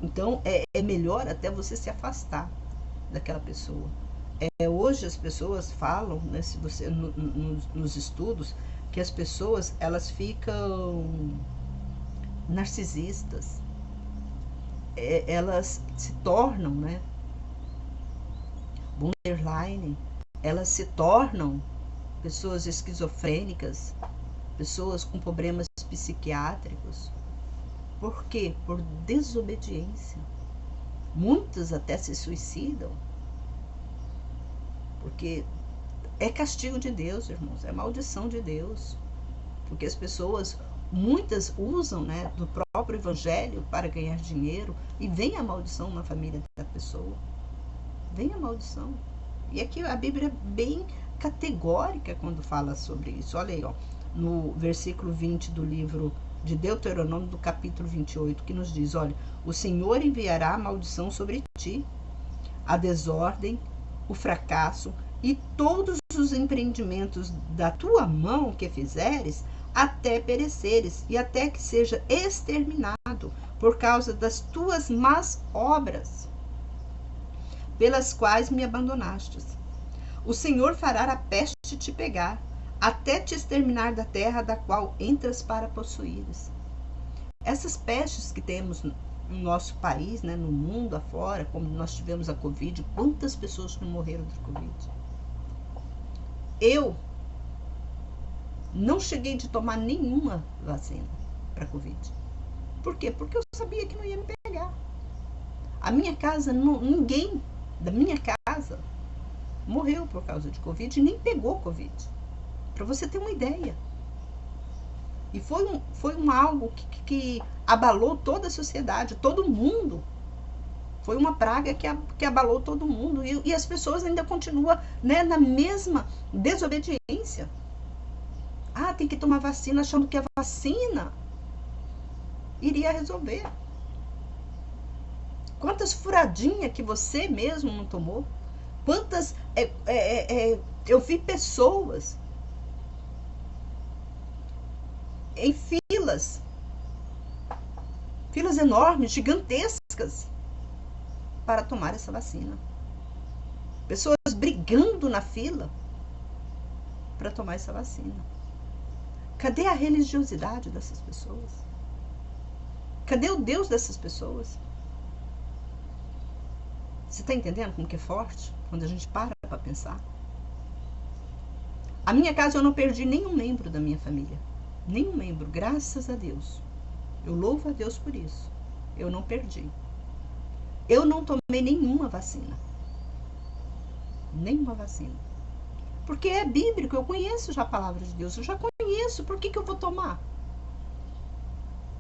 Então é melhor até você se afastar daquela pessoa. Hoje as pessoas falam, né, se você nos estudos, que as pessoas elas ficam narcisistas, elas se tornam, né, borderline, elas se tornam pessoas esquizofrênicas, pessoas com problemas psiquiátricos. Por quê? Por desobediência. Muitas até se suicidam. Porque é castigo de Deus, irmãos, é maldição de Deus. Porque as pessoas, muitas usam, né, do próprio evangelho para ganhar dinheiro, e vem a maldição na família da pessoa. Vem a maldição. E aqui a Bíblia é bem categórica quando fala sobre isso. Olha aí, ó, no versículo 20 do livro de Deuteronômio, do capítulo 28, que nos diz: olha, o Senhor enviará a maldição sobre ti, a desordem, o fracasso e todos os empreendimentos da tua mão que fizeres, até pereceres e até que seja exterminado, por causa das tuas más obras, pelas quais me abandonastes. O Senhor fará a peste te pegar, até te exterminar da terra da qual entras para possuíres. Essas pestes que temos no nosso país, né, no mundo afora, como nós tivemos a Covid, quantas pessoas não morreram de Covid? Eu não cheguei de tomar nenhuma vacina para Covid. Por quê? Porque eu sabia que não ia me pegar. A minha casa, ninguém da minha casa morreu por causa de Covid e nem pegou Covid. Para você ter uma ideia. E foi algo que abalou toda a sociedade, todo mundo. Foi uma praga que abalou todo mundo. E as pessoas ainda continuam, né, na mesma desobediência. Ah, tem que tomar vacina, achando que a vacina iria resolver. Quantas furadinhas que você mesmo não tomou? Quantas... eu vi pessoas em filas enormes, gigantescas, para tomar essa vacina. Pessoas brigando na fila para tomar essa vacina. Cadê a religiosidade dessas pessoas? Cadê o Deus dessas pessoas? Você está entendendo como que é forte? Quando a gente para pensar. A minha casa eu não perdi nenhum membro da minha família. Nenhum membro, graças a Deus. Eu louvo a Deus por isso. Eu não perdi. Eu não tomei nenhuma vacina. Nenhuma vacina. Porque é bíblico, eu conheço já a palavra de Deus. Eu já conheço, por que eu vou tomar?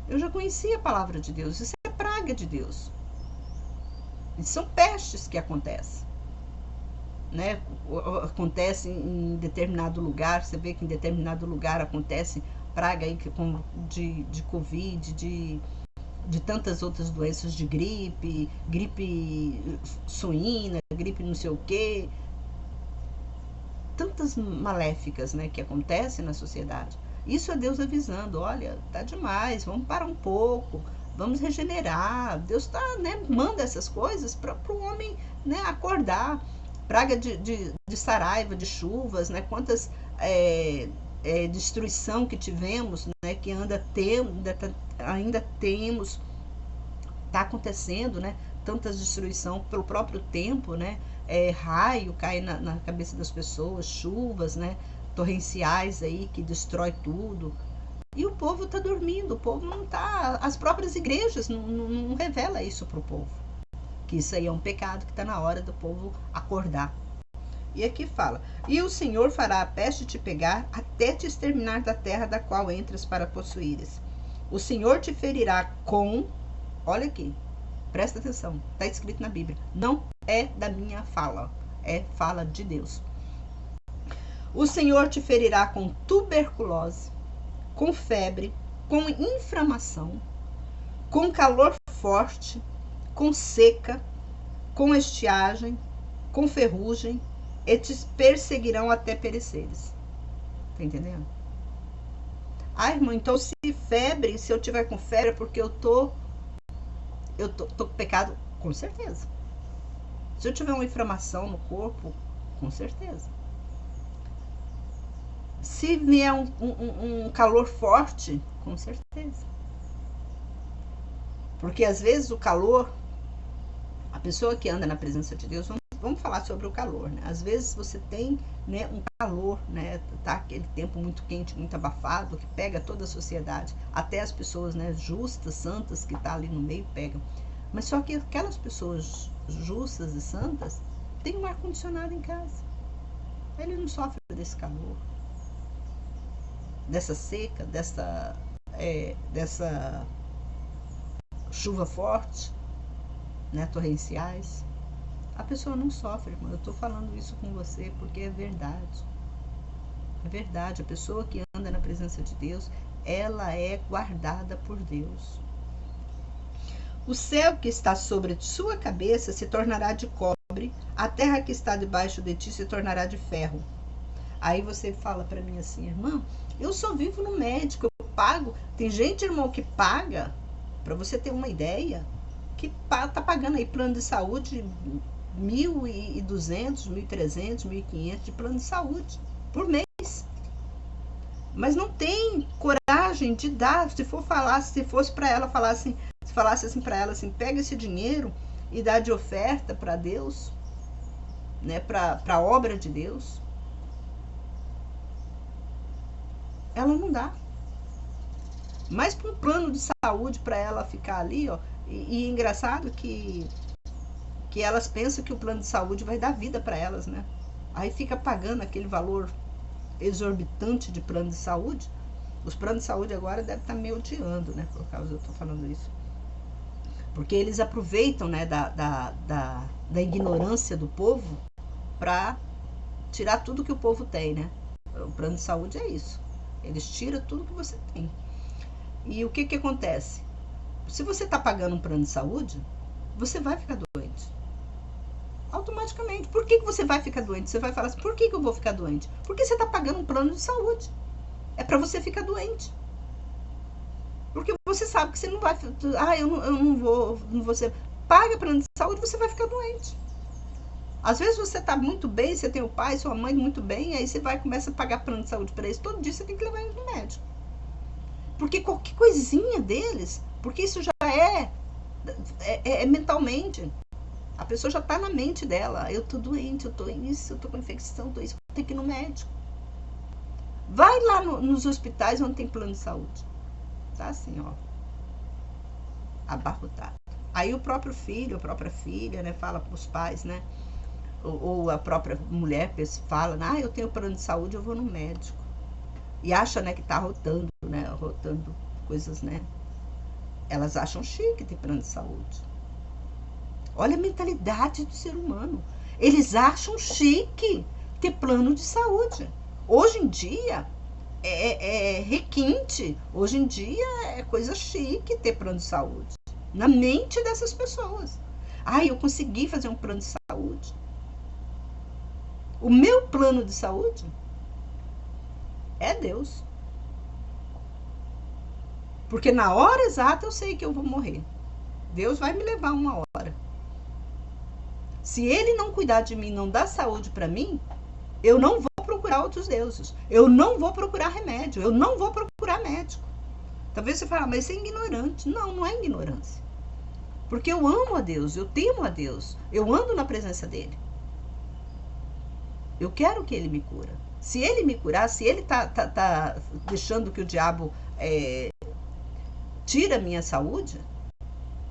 Eu já conhecia a palavra de Deus. Isso é praga de Deus. E são pestes que acontecem. Né? Acontece em determinado lugar. Você vê que em determinado lugar acontece praga aí de Covid, de tantas outras doenças, de gripe suína, gripe não sei o quê. Tantas maléficas, né, que acontecem na sociedade. Isso é Deus avisando, olha, tá demais, vamos parar um pouco, vamos regenerar. Deus tá, né, manda essas coisas para o homem, né, acordar. Praga de saraiva, de chuvas, né, quantas destruição que tivemos, né, que ainda temos, está acontecendo, né, tantas destruição pelo próprio tempo, né, raio cai na cabeça das pessoas, chuvas, né, torrenciais aí que destrói tudo. E o povo está dormindo, o povo não está, as próprias igrejas não revela isso para o povo, que isso aí é um pecado, que está na hora do povo acordar. E aqui fala, e o Senhor fará a peste te pegar, até te exterminar da terra da qual entras para possuíres. O Senhor te ferirá com, olha aqui, presta atenção, está escrito na Bíblia, não é da minha fala, é fala de Deus. O Senhor te ferirá com tuberculose, com febre, com inflamação, com calor forte, com seca, com estiagem, com ferrugem, e te perseguirão até pereceres. Tá entendendo? Ah, irmão, então se eu tiver com febre é porque eu tô com pecado? Com certeza. Se eu tiver uma inflamação no corpo, com certeza. Se vier um calor forte, com certeza. Porque às vezes o calor, a pessoa que anda na presença de Deus, vamos falar sobre o calor, né? Às vezes você tem, né, um calor, né? Tá aquele tempo muito quente, muito abafado, que pega toda a sociedade, até as pessoas, né, justas, santas, que tá ali no meio, pegam. Mas só que aquelas pessoas justas e santas têm um ar-condicionado em casa. Ele não sofre desse calor, dessa seca, dessa chuva forte, né, torrenciais. A pessoa não sofre, irmão. Eu estou falando isso com você porque é verdade. É verdade. A pessoa que anda na presença de Deus, ela é guardada por Deus. O céu que está sobre sua cabeça se tornará de cobre, a terra que está debaixo de ti se tornará de ferro. Aí você fala para mim assim, irmã, eu só vivo no médico, eu pago. Tem gente, irmão, que paga para você ter uma ideia, que tá pagando aí plano de saúde 1.200, 1.300, 1.500 de plano de saúde por mês. Mas não tem coragem de dar. Se fosse para ela falar assim, se falasse assim para ela assim, pega esse dinheiro e dá de oferta para Deus, né, para a obra de Deus, ela não dá. Mas para um plano de saúde para ela ficar ali, ó, e engraçado que elas pensam que o plano de saúde vai dar vida para elas, né? Aí fica pagando aquele valor exorbitante de plano de saúde. Os planos de saúde agora devem estar me odiando, né? Por causa eu tô falando isso. Porque eles aproveitam, né, da ignorância do povo para tirar tudo que o povo tem, né? O plano de saúde é isso. Eles tiram tudo que você tem. E o que acontece? Se você está pagando um plano de saúde, você vai ficar doente. Automaticamente. Por que você vai ficar doente? Você vai falar assim, por que eu vou ficar doente? Porque você está pagando um plano de saúde. É para você ficar doente. Porque você sabe que você não vai... eu não vou... Você paga plano de saúde, você vai ficar doente. Às vezes você está muito bem, você tem o pai, sua mãe muito bem, aí você começa a pagar plano de saúde para eles. Todo dia você tem que levar eles no médico. Porque qualquer coisinha deles... Porque isso já é mentalmente... A pessoa já está na mente dela. Eu tô doente, eu tô isso, eu tô com infecção, tô isso, tem que ir no médico. Vai lá nos hospitais onde tem plano de saúde. Tá assim, ó. Abarrotado. Aí o próprio filho, a própria filha, né, fala pros pais, né? Ou a própria mulher fala, eu tenho plano de saúde, eu vou no médico. E acha, né, que tá rotando, né? Rotando coisas, né? Elas acham chique ter plano de saúde. Olha a mentalidade do ser humano. Eles acham chique ter plano de saúde. Hoje em dia é requinte. Hoje em dia é coisa chique ter plano de saúde. Na mente dessas pessoas. Eu consegui fazer um plano de saúde. O meu plano de saúde é Deus. Porque na hora exata eu sei que eu vou morrer. Deus vai me levar uma hora. Se ele não cuidar de mim, não dar saúde para mim, eu não vou procurar outros deuses. Eu não vou procurar remédio. Eu não vou procurar médico. Talvez você fale, mas você é ignorante. Não, não é ignorância. Porque eu amo a Deus, eu temo a Deus. Eu ando na presença dele. Eu quero que ele me cura. Se ele me curar, se ele tá deixando que o diabo tira a minha saúde,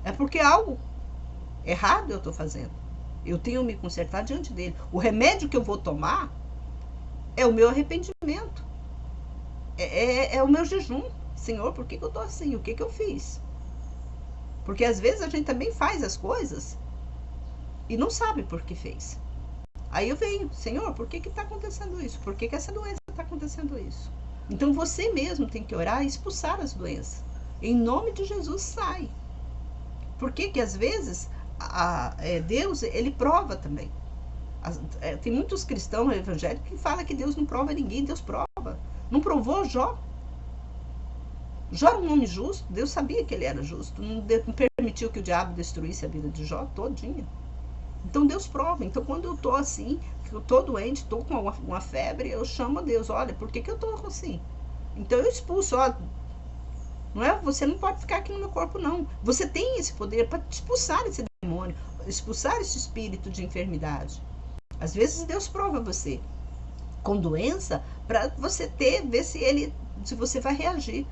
é porque algo errado eu estou fazendo. Eu tenho que me consertar diante dele. O remédio que eu vou tomar é o meu arrependimento. É o meu jejum. Senhor, por que eu estou assim? O que eu fiz? Porque às vezes a gente também faz as coisas e não sabe por que fez. Aí eu venho, Senhor, por que está acontecendo isso? Por que essa doença está acontecendo isso? Então você mesmo tem que orar e expulsar as doenças. Em nome de Jesus, sai. Porque que às vezes Deus, ele prova também. Tem muitos cristãos evangélicos que falam que Deus não prova ninguém. Deus prova. Não provou Jó. Jó era um homem justo. Deus sabia que ele era justo. Não permitiu que o diabo destruísse a vida de Jó todinha. Então Deus prova. Então quando eu estou assim, eu estou doente, estou com uma febre, eu chamo a Deus. Olha, por que eu estou assim? Então eu expulso. Não é? Você não pode ficar aqui no meu corpo, não. Você tem esse poder para expulsar esse demônio, expulsar esse espírito de enfermidade. Às vezes Deus prova você com doença para você ver se você vai reagir.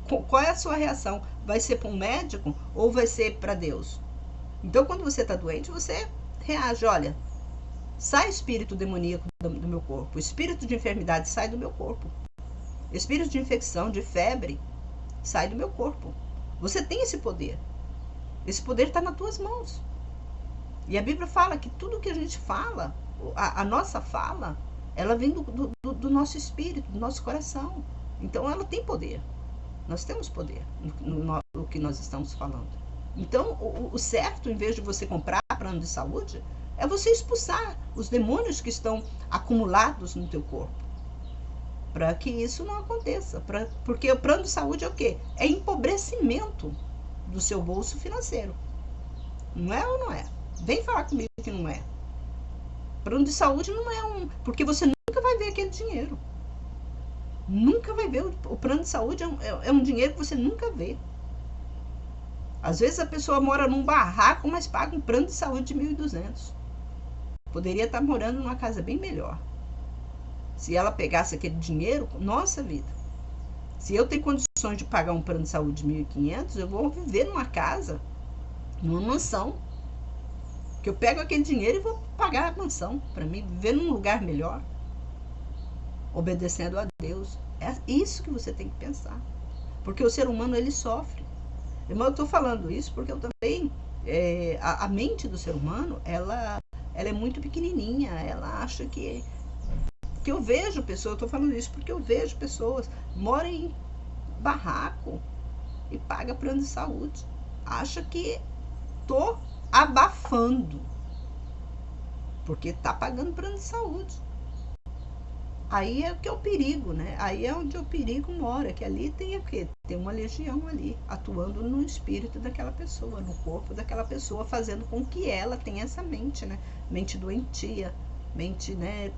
Qual é a sua reação? Vai ser para um médico ou vai ser para Deus? Então, quando você está doente, você reage. Olha, sai o espírito demoníaco do meu corpo. O espírito de enfermidade sai do meu corpo. O espírito de infecção, de febre, sai do meu corpo. Você tem esse poder. Esse poder está nas tuas mãos. E a Bíblia fala que tudo que a gente fala, a nossa fala, ela vem do nosso espírito, do nosso coração. Então ela tem poder. Nós temos poder no que nós estamos falando. Então o certo, em vez de você comprar plano de saúde, é você expulsar os demônios que estão acumulados no teu corpo. Para que isso não aconteça. Porque o plano de saúde é o quê? É empobrecimento do seu bolso financeiro. Não é ou não é? Vem falar comigo que não é. Plano de saúde não é porque você nunca vai ver aquele dinheiro. Nunca vai ver. O plano de saúde é um dinheiro que você nunca vê. Às vezes a pessoa mora num barraco, mas paga um plano de saúde de 1.200. Poderia estar morando numa casa bem melhor. Se ela pegasse aquele dinheiro, nossa vida. Se eu tenho condições de pagar um plano de saúde de 1.500, eu vou viver numa casa, numa mansão. Que eu pego aquele dinheiro e vou pagar a mansão para mim viver num lugar melhor, obedecendo a Deus. É isso que você tem que pensar, porque o ser humano ele sofre. Irmão, eu estou falando isso porque eu também a mente do ser humano ela é muito pequenininha. Ela acha que eu vejo pessoas, eu estou falando isso porque eu vejo pessoas moram em barraco e paga plano de saúde, acha que tô abafando, porque tá pagando plano de saúde. Aí é que é o perigo, né? Aí é onde o perigo mora, que ali tem o quê? Tem uma legião ali, atuando no espírito daquela pessoa, no corpo daquela pessoa, fazendo com que ela tenha essa mente, né? Mente doentia, mente, né,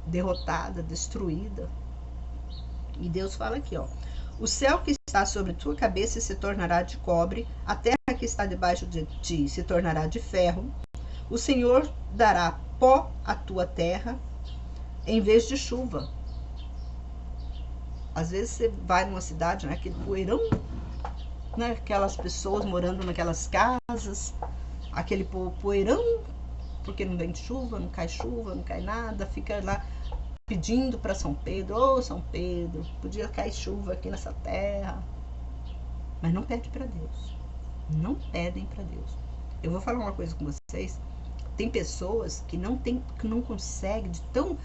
derrotada, destruída. E Deus fala aqui, ó: o céu que está sobre tua cabeça se tornará de cobre, a terra que está debaixo de ti se tornará de ferro. O Senhor dará pó à tua terra em vez de chuva. Às vezes você vai numa cidade, né, aquele poeirão, né, aquelas pessoas morando naquelas casas, aquele poeirão, porque não vem chuva, não cai nada, fica lá pedindo para São Pedro: ô São Pedro, podia cair chuva aqui nessa terra. Mas não pede para Deus. Não pedem para Deus. Eu vou falar uma coisa com vocês. Tem pessoas que não conseguem, de tão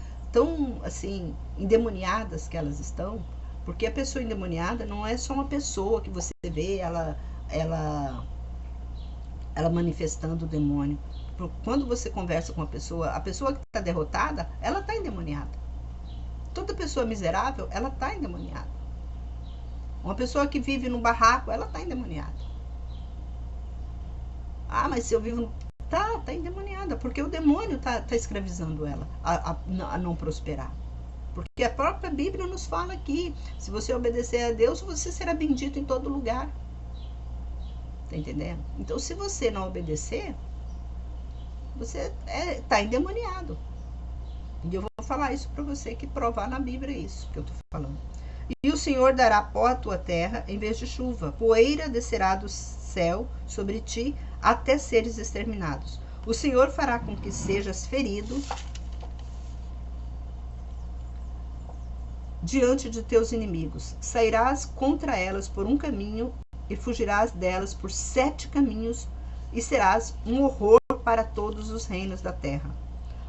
assim, endemoniadas que elas estão, porque a pessoa endemoniada não é só uma pessoa que você vê ela manifestando o demônio. Quando você conversa com a pessoa que está derrotada, ela está endemoniada. Toda pessoa miserável, ela está endemoniada. Uma pessoa que vive num barraco, ela está endemoniada. Ah, mas se eu vivo... Tá endemoniada, porque o demônio tá escravizando ela a não prosperar. Porque a própria Bíblia nos fala aqui: se você obedecer a Deus, você será bendito em todo lugar. Tá entendendo? Então, se você não obedecer, você tá endemoniado. E eu vou falar isso para você, que provar na Bíblia isso que eu tô falando. E o Senhor dará pó à tua terra em vez de chuva, poeira descerá do céu sobre ti até seres exterminados. O Senhor fará com que sejas ferido diante de teus inimigos. Sairás contra elas por um caminho e fugirás delas por 7 caminhos, e serás um horror para todos os reinos da terra.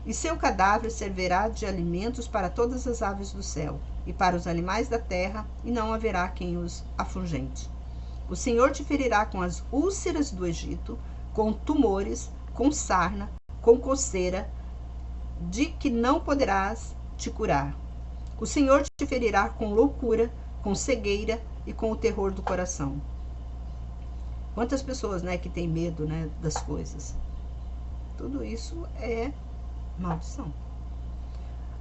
E seu cadáver servirá de alimentos para todas as aves do céu e para os animais da terra, e não haverá quem os afugente. O Senhor te ferirá com as úlceras do Egito, com tumores, com sarna, com coceira, de que não poderás te curar. O Senhor te ferirá com loucura, com cegueira e com o terror do coração. Quantas pessoas, né, que têm medo, né, das coisas? Tudo isso é maldição.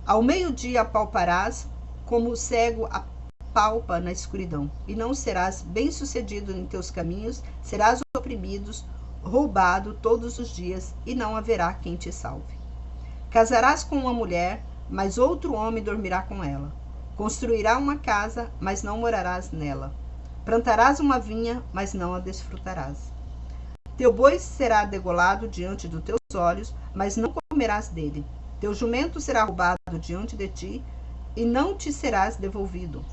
Ao meio-dia apalparás, como o cego apalpa na escuridão, e não serás bem-sucedido em teus caminhos, serás oprimido, roubado todos os dias, e não haverá quem te salve. Casarás com uma mulher, mas outro homem dormirá com ela. Construirá uma casa, mas não morarás nela. Plantarás uma vinha, mas não a desfrutarás. Teu boi será degolado diante dos teus olhos, mas não comerás dele. Teu jumento será roubado diante de ti, e não te serás devolvido.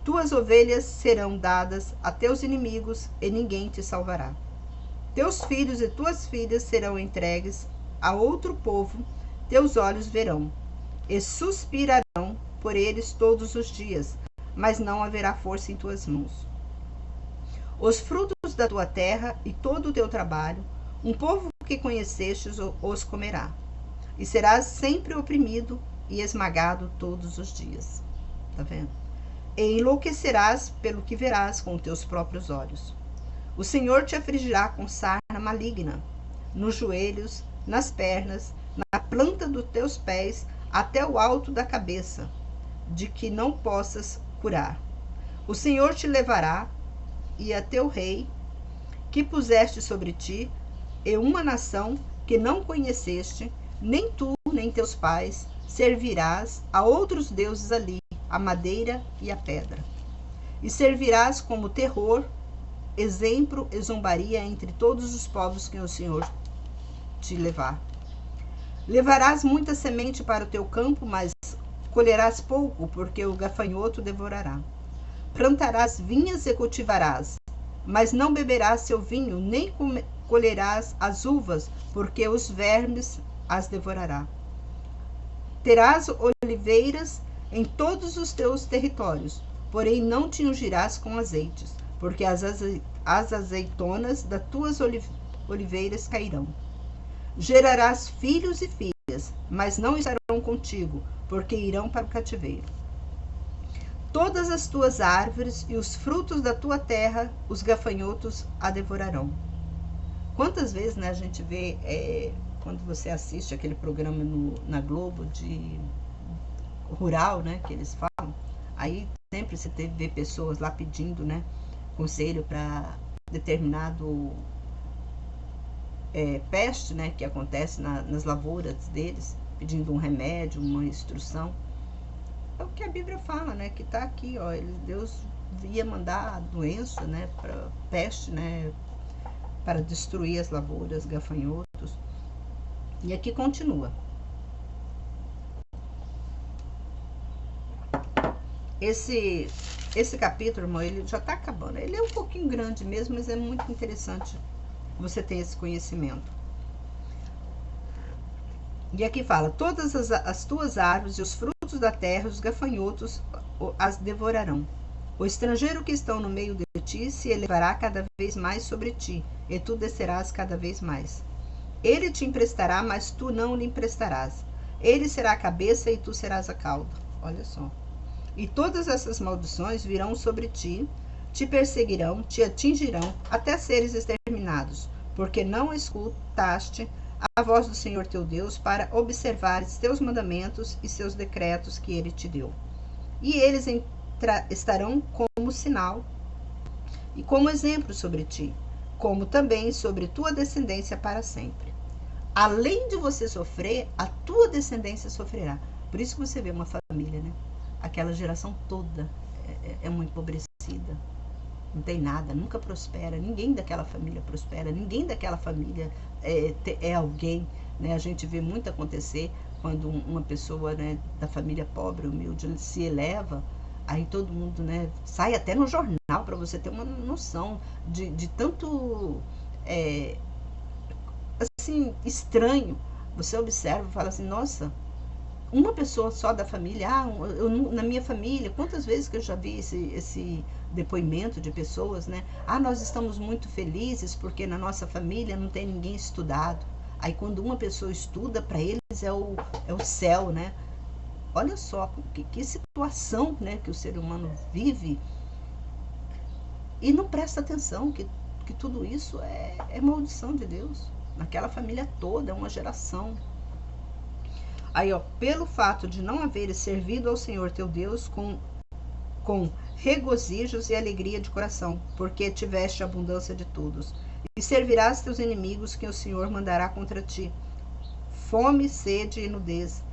Tuas ovelhas serão dadas a teus inimigos, e ninguém te salvará. Teus filhos e tuas filhas serão entregues a outro povo, teus olhos verão, e suspirarão por eles todos os dias, mas não haverá força em tuas mãos. Os frutos da tua terra e todo o teu trabalho, um povo que conhecestes os comerá, e serás sempre oprimido e esmagado todos os dias. Tá vendo? E enlouquecerás pelo que verás com teus próprios olhos. O Senhor te afligirá com sarna maligna, nos joelhos, nas pernas, na planta dos teus pés, até o alto da cabeça, de que não possas curar. O Senhor te levará, e a teu rei, que puseste sobre ti, e uma nação que não conheceste, nem tu, nem teus pais, servirás a outros deuses ali, a madeira e a pedra. E servirás como terror, exemplo e zombaria entre todos os povos que o Senhor te levar. Levarás muita semente para o teu campo, mas colherás pouco, porque o gafanhoto devorará. Plantarás vinhas e cultivarás, mas não beberás seu vinho, nem colherás as uvas, porque os vermes as devorará. Terás oliveiras em todos os teus territórios, porém não te ungirás com azeites, porque as azeitonas das tuas oliveiras cairão. Gerarás filhos e filhas, mas não estarão contigo, porque irão para o cativeiro. Todas as tuas árvores e os frutos da tua terra, os gafanhotos a devorarão. Quantas vezes, né, a gente vê, quando você assiste aquele programa na Globo de rural, né, que eles falam, aí sempre você vê pessoas lá pedindo, né, conselho para determinado peste, né, que acontece nas lavouras deles, pedindo um remédio, uma instrução. É o que a Bíblia fala, né? Que está aqui, ó. Deus ia mandar a doença, né? Para peste, né? Para destruir as lavouras, gafanhotos. E aqui continua. Esse capítulo, irmão, ele já está acabando. Ele é um pouquinho grande mesmo, mas é muito interessante você ter esse conhecimento. E aqui fala: todas as tuas árvores e os frutos da terra, os gafanhotos as devorarão. O estrangeiro que estão no meio de ti se elevará cada vez mais sobre ti, e tu descerás cada vez mais. Ele te emprestará, mas tu não lhe emprestarás. Ele será a cabeça e tu serás a cauda. Olha só. E todas essas maldições virão sobre ti, te perseguirão, te atingirão, até seres exterminados, porque não escutaste a voz do Senhor teu Deus para observares teus mandamentos e seus decretos que ele te deu. E eles estarão como sinal e como exemplo sobre ti, como também sobre tua descendência para sempre. Além de você sofrer, a tua descendência sofrerá. Por isso que você vê uma família, né? Aquela geração toda é uma empobrecida. Não tem nada, nunca prospera, ninguém daquela família prospera, ninguém daquela família é alguém, né? A gente vê muito acontecer quando uma pessoa, né, da família pobre, humilde, se eleva, aí todo mundo, né, sai até no jornal, para você ter uma noção de tanto, assim, estranho. Você observa e fala assim, nossa, uma pessoa só da família, na minha família, quantas vezes que eu já vi esse depoimento de pessoas, né? Nós estamos muito felizes porque na nossa família não tem ninguém estudado. Aí quando uma pessoa estuda, para eles é o céu, né? Olha só que situação, né, que o ser humano vive e não presta atenção que tudo isso é maldição de Deus. Naquela família toda, é uma geração. Aí, ó, pelo fato de não haveres servido ao Senhor teu Deus com regozijos e alegria de coração, porque tiveste abundância de todos. E servirás teus inimigos que o Senhor mandará contra ti, fome, sede e nudez,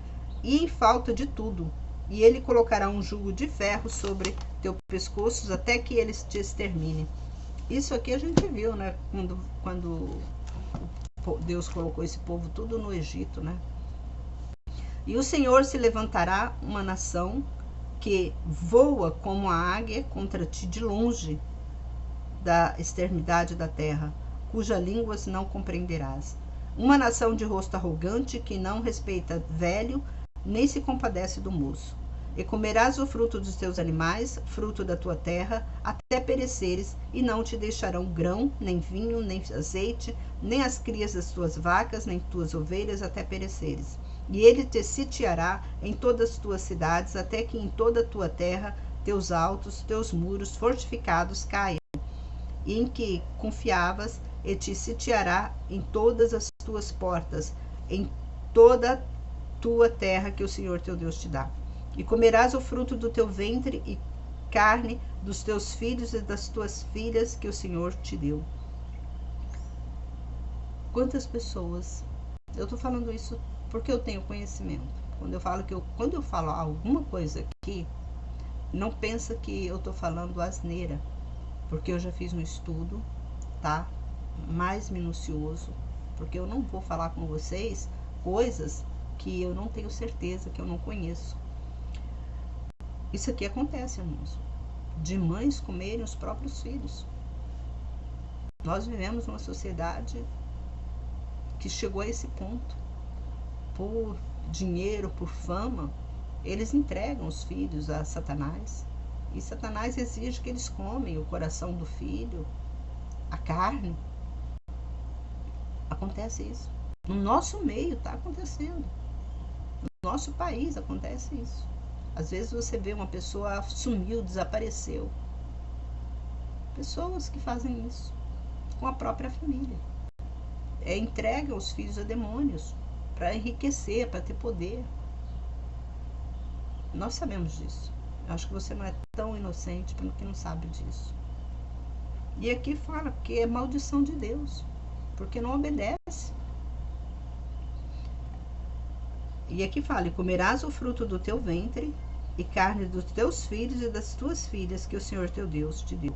e em falta de tudo. E ele colocará um jugo de ferro sobre teu pescoço até que ele te extermine. Isso aqui a gente viu, né? Quando Deus colocou esse povo tudo no Egito, né? E o Senhor se levantará uma nação que voa como a águia contra ti de longe da extremidade da terra, cuja línguas não compreenderás. Uma nação de rosto arrogante que não respeita velho, nem se compadece do moço. E comerás o fruto dos teus animais, fruto da tua terra, até pereceres, e não te deixarão grão, nem vinho, nem azeite, nem as crias das tuas vacas, nem tuas ovelhas, até pereceres. E ele te sitiará em todas as tuas cidades, até que em toda a tua terra teus altos, teus muros fortificados caiam, em que confiavas, e te sitiará em todas as tuas portas, em toda a tua terra que o Senhor teu Deus te dá. E comerás o fruto do teu ventre e carne dos teus filhos e das tuas filhas que o Senhor te deu. Quantas pessoas... Eu estou falando isso porque eu tenho conhecimento. Quando eu falo alguma coisa aqui, não pensa que eu estou falando asneira, porque eu já fiz um estudo, tá? Mais minucioso, porque eu não vou falar com vocês coisas que eu não tenho certeza, que eu não conheço. Isso aqui acontece, irmãos, de mães comerem os próprios filhos. Nós vivemos numa sociedade que chegou a esse ponto. Por dinheiro, por fama, eles entregam os filhos a Satanás. E Satanás exige que eles comem o coração do filho, a carne. Acontece isso. No nosso meio está acontecendo. No nosso país acontece isso. Às vezes você vê uma pessoa sumiu, desapareceu. Pessoas que fazem isso com a própria família. Entregam os filhos a demônios para enriquecer, para ter poder. Nós sabemos disso. Eu acho que você não é tão inocente porque não sabe disso. E aqui fala que é maldição de Deus, porque não obedece. E aqui fala: e comerás o fruto do teu ventre e carne dos teus filhos e das tuas filhas que o Senhor teu Deus te deu,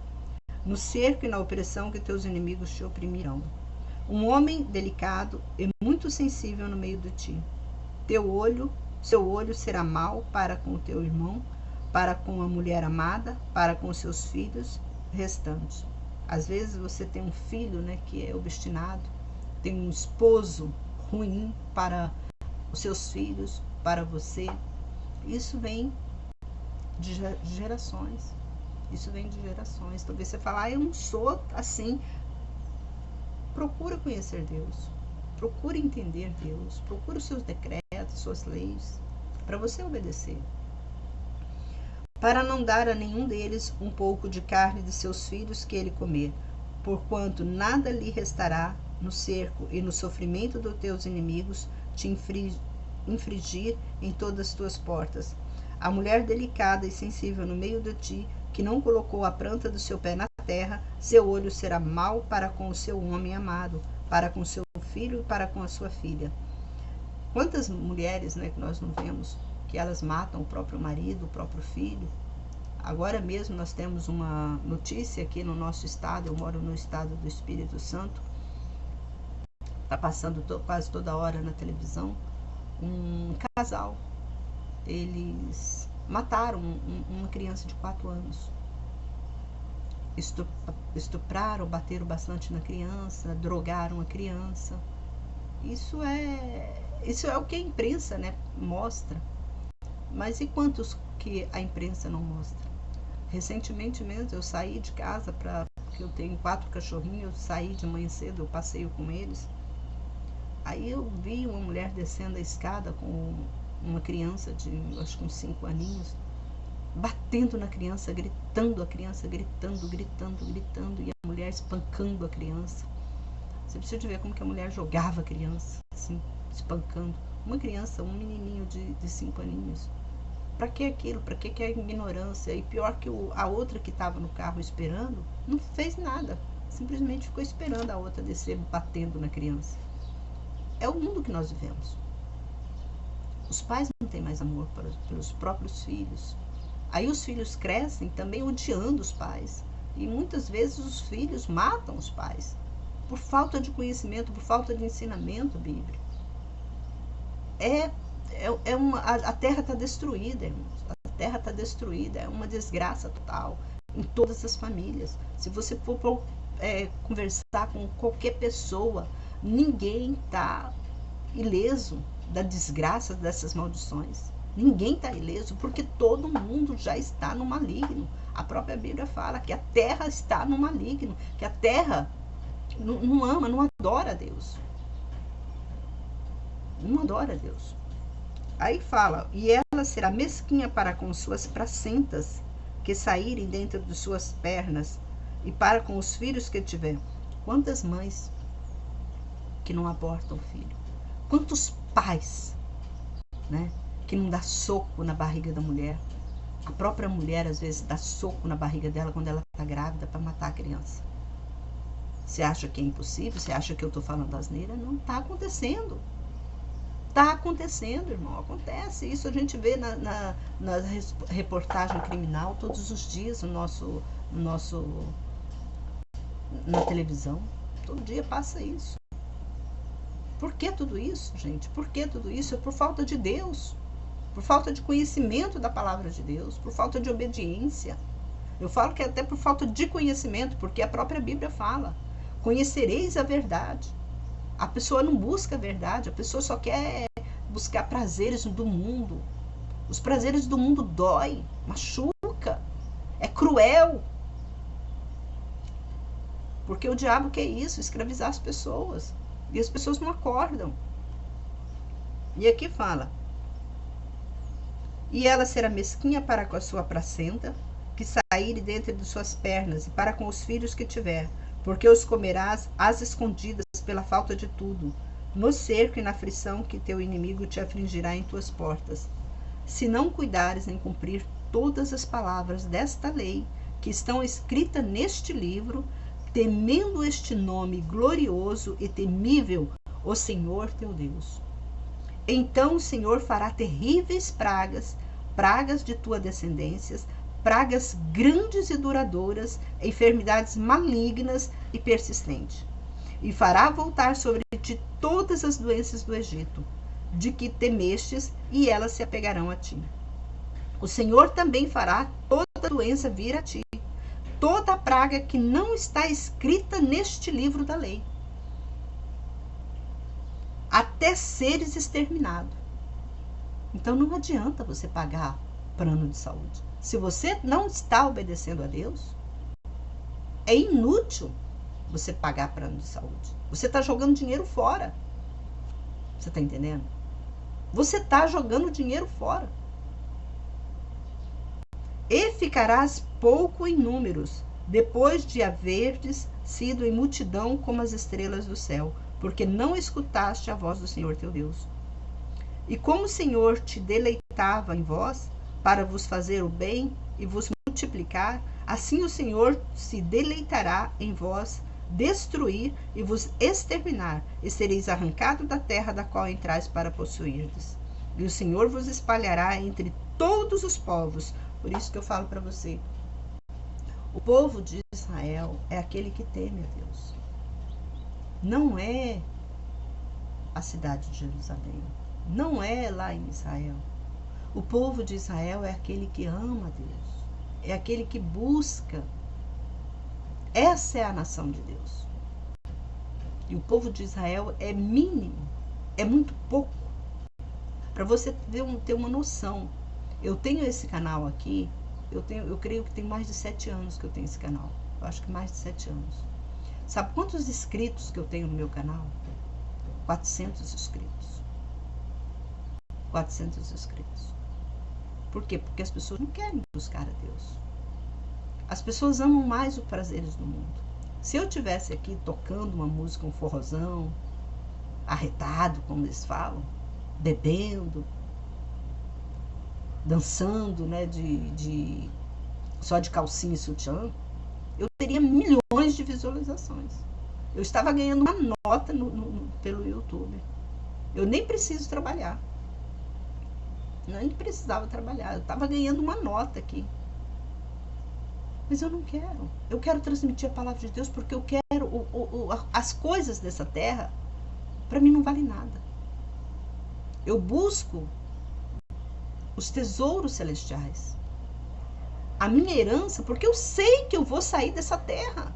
no cerco e na opressão que teus inimigos te oprimirão. Um homem delicado e muito sensível no meio de ti. Seu olho será mau para com o teu irmão, para com a mulher amada, para com os seus filhos restantes. Às vezes você tem um filho, né, que é obstinado, tem um esposo ruim para os seus filhos, para você. Isso vem de gerações. Isso vem de gerações. Talvez você fale: eu não sou assim. Procura conhecer Deus, procura entender Deus, procura os seus decretos, suas leis, para você obedecer. Para não dar a nenhum deles um pouco de carne de seus filhos que ele comer, porquanto nada lhe restará no cerco e no sofrimento dos teus inimigos te infringir em todas as tuas portas. A mulher delicada e sensível no meio de ti, que não colocou a planta do seu pé na terra, seu olho será mau para com o seu homem amado, para com seu filho e para com a sua filha. Quantas mulheres, né, que nós não vemos que elas matam o próprio marido, o próprio filho? Agora mesmo nós temos uma notícia aqui no nosso estado. Eu moro no estado do Espírito Santo. Está passando quase toda hora na televisão. Um casal, eles mataram uma criança de 4 anos. Estupraram, bateram bastante na criança, drogaram a criança. Isso é o que a imprensa, né, mostra. Mas e quantos que a imprensa não mostra? Recentemente mesmo eu saí de casa, porque eu tenho 4 cachorrinhos, eu saí de manhã cedo, eu passeio com eles. Aí eu vi uma mulher descendo a escada com uma criança de, acho que uns 5 aninhos, batendo na criança, gritando, e a mulher espancando a criança. Você precisa de ver como que a mulher jogava a criança, assim, espancando. Uma criança, um menininho de 5 aninhos. Para que aquilo? Para que a ignorância? E pior que a outra que estava no carro esperando, não fez nada. Simplesmente ficou esperando a outra descer, batendo na criança. É o mundo que nós vivemos. Os pais não têm mais amor pelos próprios filhos. Aí os filhos crescem também odiando os pais. E muitas vezes os filhos matam os pais. Por falta de conhecimento, por falta de ensinamento bíblico. A terra está destruída, irmãos. A terra está destruída. É uma desgraça total em todas as famílias. Se você for conversar com qualquer pessoa, ninguém está ileso da desgraça dessas maldições. Ninguém está ileso, porque todo mundo já está no maligno. A própria Bíblia fala que a terra está no maligno, que a terra não ama, não adora a Deus. Não adora a Deus. Aí fala: e ela será mesquinha para com suas placentas, que saírem dentro de suas pernas, e para com os filhos que tiver. Quantas mães que não abortam o filho? Quantos pais, né, que não dá soco na barriga da mulher? A própria mulher, às vezes, dá soco na barriga dela quando ela está grávida para matar a criança. Você acha que é impossível? Você acha que eu estou falando asneira? Não, está acontecendo. Está acontecendo, irmão. Acontece. Isso a gente vê na reportagem criminal todos os dias na televisão. Todo dia passa isso. Por que tudo isso, gente? Por que tudo isso? É por falta de Deus. Por falta de conhecimento da palavra de Deus. Por falta de obediência. Eu falo que é até por falta de conhecimento, porque a própria Bíblia fala: conhecereis a verdade. A pessoa não busca a verdade, a pessoa só quer buscar prazeres do mundo. Os prazeres do mundo dói, machuca, é cruel. Porque o diabo quer isso, escravizar as pessoas. E as pessoas não acordam. E aqui fala: e ela será mesquinha para com a sua placenta, que sair dentre de suas pernas, e para com os filhos que tiver, porque os comerás às escondidas pela falta de tudo, no cerco e na aflição que teu inimigo te afligirá em tuas portas. Se não cuidares em cumprir todas as palavras desta lei, que estão escritas neste livro, temendo este nome glorioso e temível, o Senhor teu Deus. Então o Senhor fará terríveis pragas, pragas de tua descendência, pragas grandes e duradouras, enfermidades malignas e persistentes. E fará voltar sobre ti todas as doenças do Egito, de que temestes, e elas se apegarão a ti. O Senhor também fará toda doença vir a ti, toda praga que não está escrita neste livro da lei, até seres exterminado. Então não adianta você pagar plano de saúde. Se você não está obedecendo a Deus, é inútil você pagar plano de saúde. Você está jogando dinheiro fora. Você está entendendo? Você está jogando dinheiro fora. E ficarás pouco em números, depois de haverdes sido em multidão como as estrelas do céu, porque não escutaste a voz do Senhor teu Deus. E como o Senhor te deleitava em vós, para vos fazer o bem e vos multiplicar, assim o Senhor se deleitará em vós, destruir e vos exterminar, e sereis arrancados da terra da qual entrais para possuirdes. E o Senhor vos espalhará entre todos os povos. Por isso que eu falo para você, o povo de Israel é aquele que teme a Deus. Não é a cidade de Jerusalém, não é lá em Israel. O povo de Israel é aquele que ama a Deus, é aquele que busca. Essa é a nação de Deus. E o povo de Israel é mínimo, é muito pouco. Para você ter uma noção, eu tenho esse canal aqui, eu creio que tem mais de 7 anos que eu tenho esse canal. Eu acho que mais de 7 anos. Sabe quantos inscritos que eu tenho no meu canal? 400 inscritos. 400 inscritos. Por quê? Porque as pessoas não querem buscar a Deus. As pessoas amam mais os prazeres do mundo. Se eu estivesse aqui tocando uma música, um forrozão, arretado, como eles falam, bebendo, dançando, né, só de calcinha e sutiã, eu teria milhões de visualizações. Eu estava ganhando uma nota pelo YouTube. Eu nem preciso trabalhar. Nem precisava trabalhar. Eu estava ganhando uma nota aqui. Mas eu não quero. Eu quero transmitir a palavra de Deus porque eu quero as coisas dessa terra, para mim não vale nada. Eu busco os tesouros celestiais. A minha herança, porque eu sei que eu vou sair dessa terra.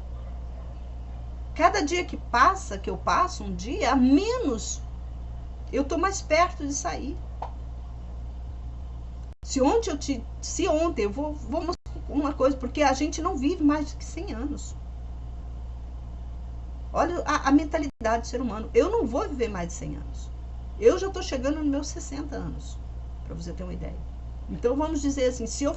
Cada dia que passa, que eu passo um dia, a menos eu estou mais perto de sair. Se ontem eu vou mostrar uma coisa, porque a gente não vive mais do que 100 anos. Olha a mentalidade do ser humano. Eu não vou viver mais de 100 anos. Eu já estou chegando nos meus 60 anos, para você ter uma ideia. Então vamos dizer assim, se eu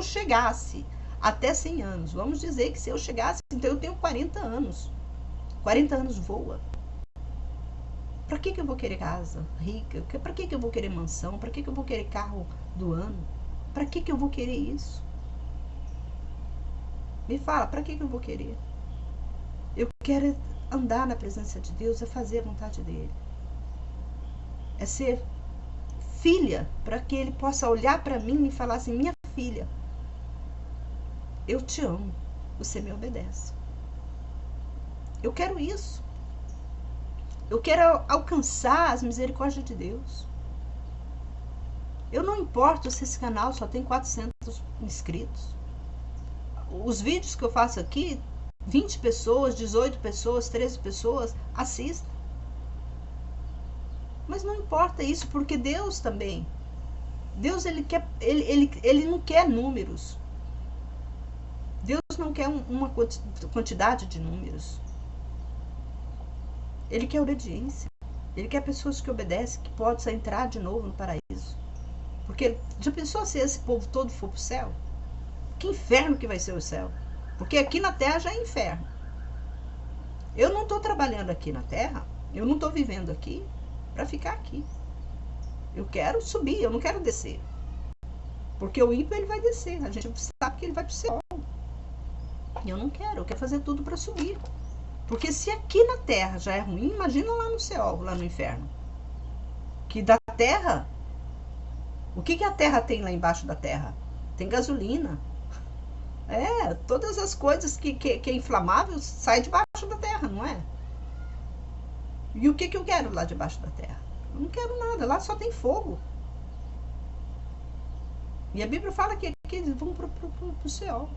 chegasse até 100 anos. Vamos dizer que se eu chegasse, então eu tenho 40 anos. 40 anos voa. Para que eu vou querer casa rica? Para que eu vou querer mansão? Para que eu vou querer carro do ano? Para que eu vou querer isso? Me fala, para que eu vou querer? Eu quero andar na presença de Deus, é fazer a vontade dele. É ser filha, para que ele possa olhar para mim e falar assim: minha filha, eu te amo, você me obedece. Eu quero isso. Eu quero alcançar as misericórdias de Deus. Eu não importo se esse canal só tem 400 inscritos. Os vídeos que eu faço aqui, 20 pessoas, 18 pessoas, 13 pessoas assistem. Mas não importa isso, porque Deus também. Deus, ele não quer números. Deus não quer uma quantidade de números. Ele quer obediência. Ele quer pessoas que obedecem, que possam entrar de novo no paraíso. Porque já pensou se esse povo todo for para o céu? Que inferno que vai ser o céu? Porque aqui na terra já é inferno. Eu não estou trabalhando aqui na terra, eu não estou vivendo aqui para ficar aqui. Eu quero subir, eu não quero descer. Porque o ímpio ele vai descer, a gente sabe que ele vai para o céu. E eu quero fazer tudo para subir. Porque se aqui na terra já é ruim, imagina lá no céu, lá no inferno. Que da terra, o que a terra tem lá embaixo da terra? Tem gasolina. Todas as coisas que é inflamável saem debaixo da terra, não é? E o que eu quero lá debaixo da terra? Eu não quero nada, lá só tem fogo. E a Bíblia fala que eles vão para o céu.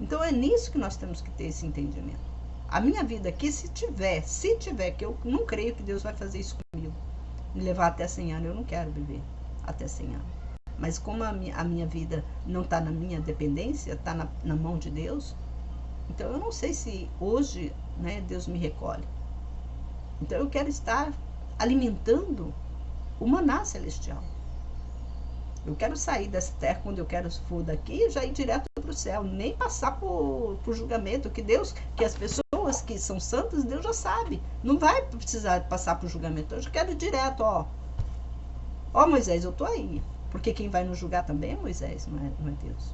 Então é nisso que nós temos que ter esse entendimento. A minha vida aqui, se tiver, que eu não creio que Deus vai fazer isso comigo, me levar até 100 anos, eu não quero viver até 100 anos. Mas como a minha vida não está na minha dependência, está na mão de Deus, então eu não sei se hoje, né, Deus me recolhe. Então eu quero estar alimentando o maná celestial. Eu quero sair dessa terra quando eu quero for daqui e já ir direto para o céu, nem passar por julgamento, que as pessoas que são santas, Deus já sabe. Não vai precisar passar por julgamento. Eu já quero ir direto, ó Moisés, eu tô aí. Porque quem vai nos julgar também é Moisés, não é Deus.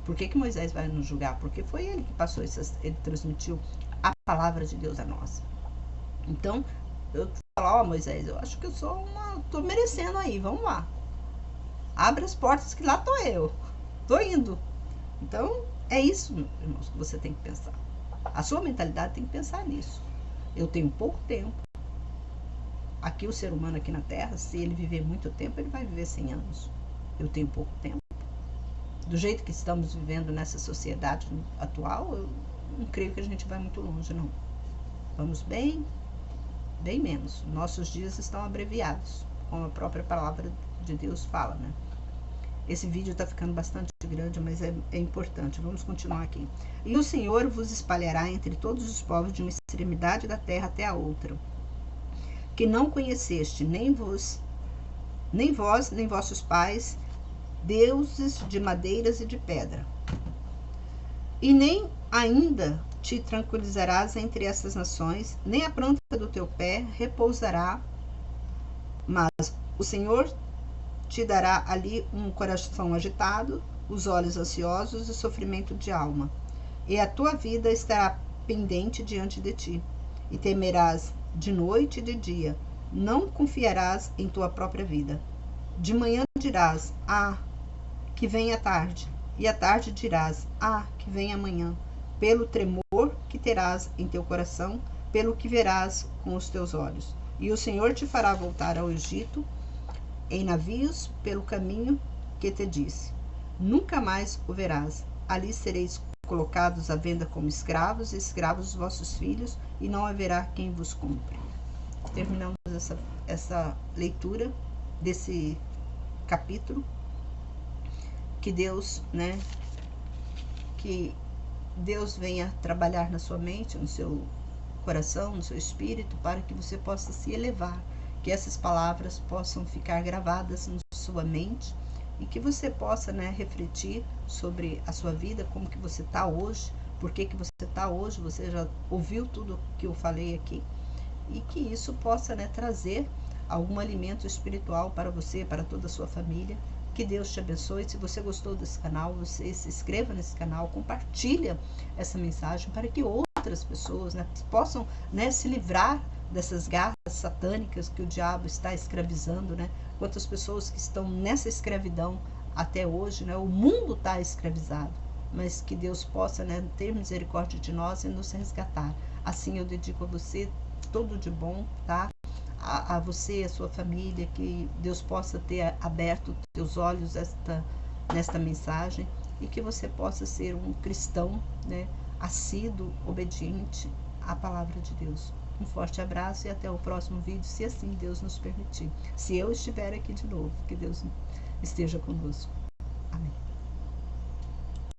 Por que Moisés vai nos julgar? Porque foi ele que passou ele transmitiu a palavra de Deus a nós. Então, eu falo, Moisés, eu acho que eu tô merecendo aí, vamos lá. Abre as portas que lá tô eu. Tô indo. Então, é isso, irmãos, que você tem que pensar. A sua mentalidade tem que pensar nisso. Eu tenho pouco tempo. Aqui, o ser humano aqui na Terra, se ele viver muito tempo, ele vai viver 100 anos. Eu tenho pouco tempo. Do jeito que estamos vivendo nessa sociedade atual, eu não creio que a gente vai muito longe, não. Vamos bem menos. Nossos dias estão abreviados, como a própria palavra de Deus fala, né? Esse vídeo está ficando bastante grande, mas é importante. Vamos continuar aqui. E o Senhor vos espalhará entre todos os povos de uma extremidade da terra até a outra, que não conheceste, nem vós, nem vossos pais, deuses de madeiras e de pedra. E nem ainda te tranquilizarás entre essas nações, nem a planta do teu pé repousará, mas o Senhor te dará ali um coração agitado, os olhos ansiosos e sofrimento de alma. E a tua vida estará pendente diante de ti, e temerás de noite e de dia, não confiarás em tua própria vida. De manhã dirás, que vem a tarde, e à tarde dirás, que vem amanhã, pelo tremor que terás em teu coração, pelo que verás com os teus olhos. E o Senhor te fará voltar ao Egito, em navios, pelo caminho que te disse. Nunca mais o verás. Ali sereis colocados à venda como escravos, e escravos dos vossos filhos, e não haverá quem vos compre. Terminamos essa leitura desse capítulo. Que Deus, que Deus venha trabalhar na sua mente, no seu coração, no seu espírito, para que você possa se elevar, que essas palavras possam ficar gravadas na sua mente e que você possa, né, refletir sobre a sua vida, como que você está hoje, por que que você está hoje, você já ouviu tudo que eu falei aqui, e que isso possa, né, trazer algum alimento espiritual para você, para toda a sua família. Que Deus te abençoe. Se você gostou desse canal, você se inscreva nesse canal, compartilha essa mensagem para que outras pessoas, né, possam, né, se livrar dessas garras satânicas que o diabo está escravizando, né? Quantas pessoas que estão nessa escravidão até hoje, né? O mundo está escravizado, mas que Deus possa, né, ter misericórdia de nós e nos resgatar. Assim eu dedico a você tudo de bom, tá? A você, a sua família, que Deus possa ter aberto teus olhos nesta mensagem e que você possa ser um cristão, né, assíduo, obediente à palavra de Deus. Um forte abraço e até o próximo vídeo, se assim Deus nos permitir. Se eu estiver aqui de novo, que Deus esteja conosco.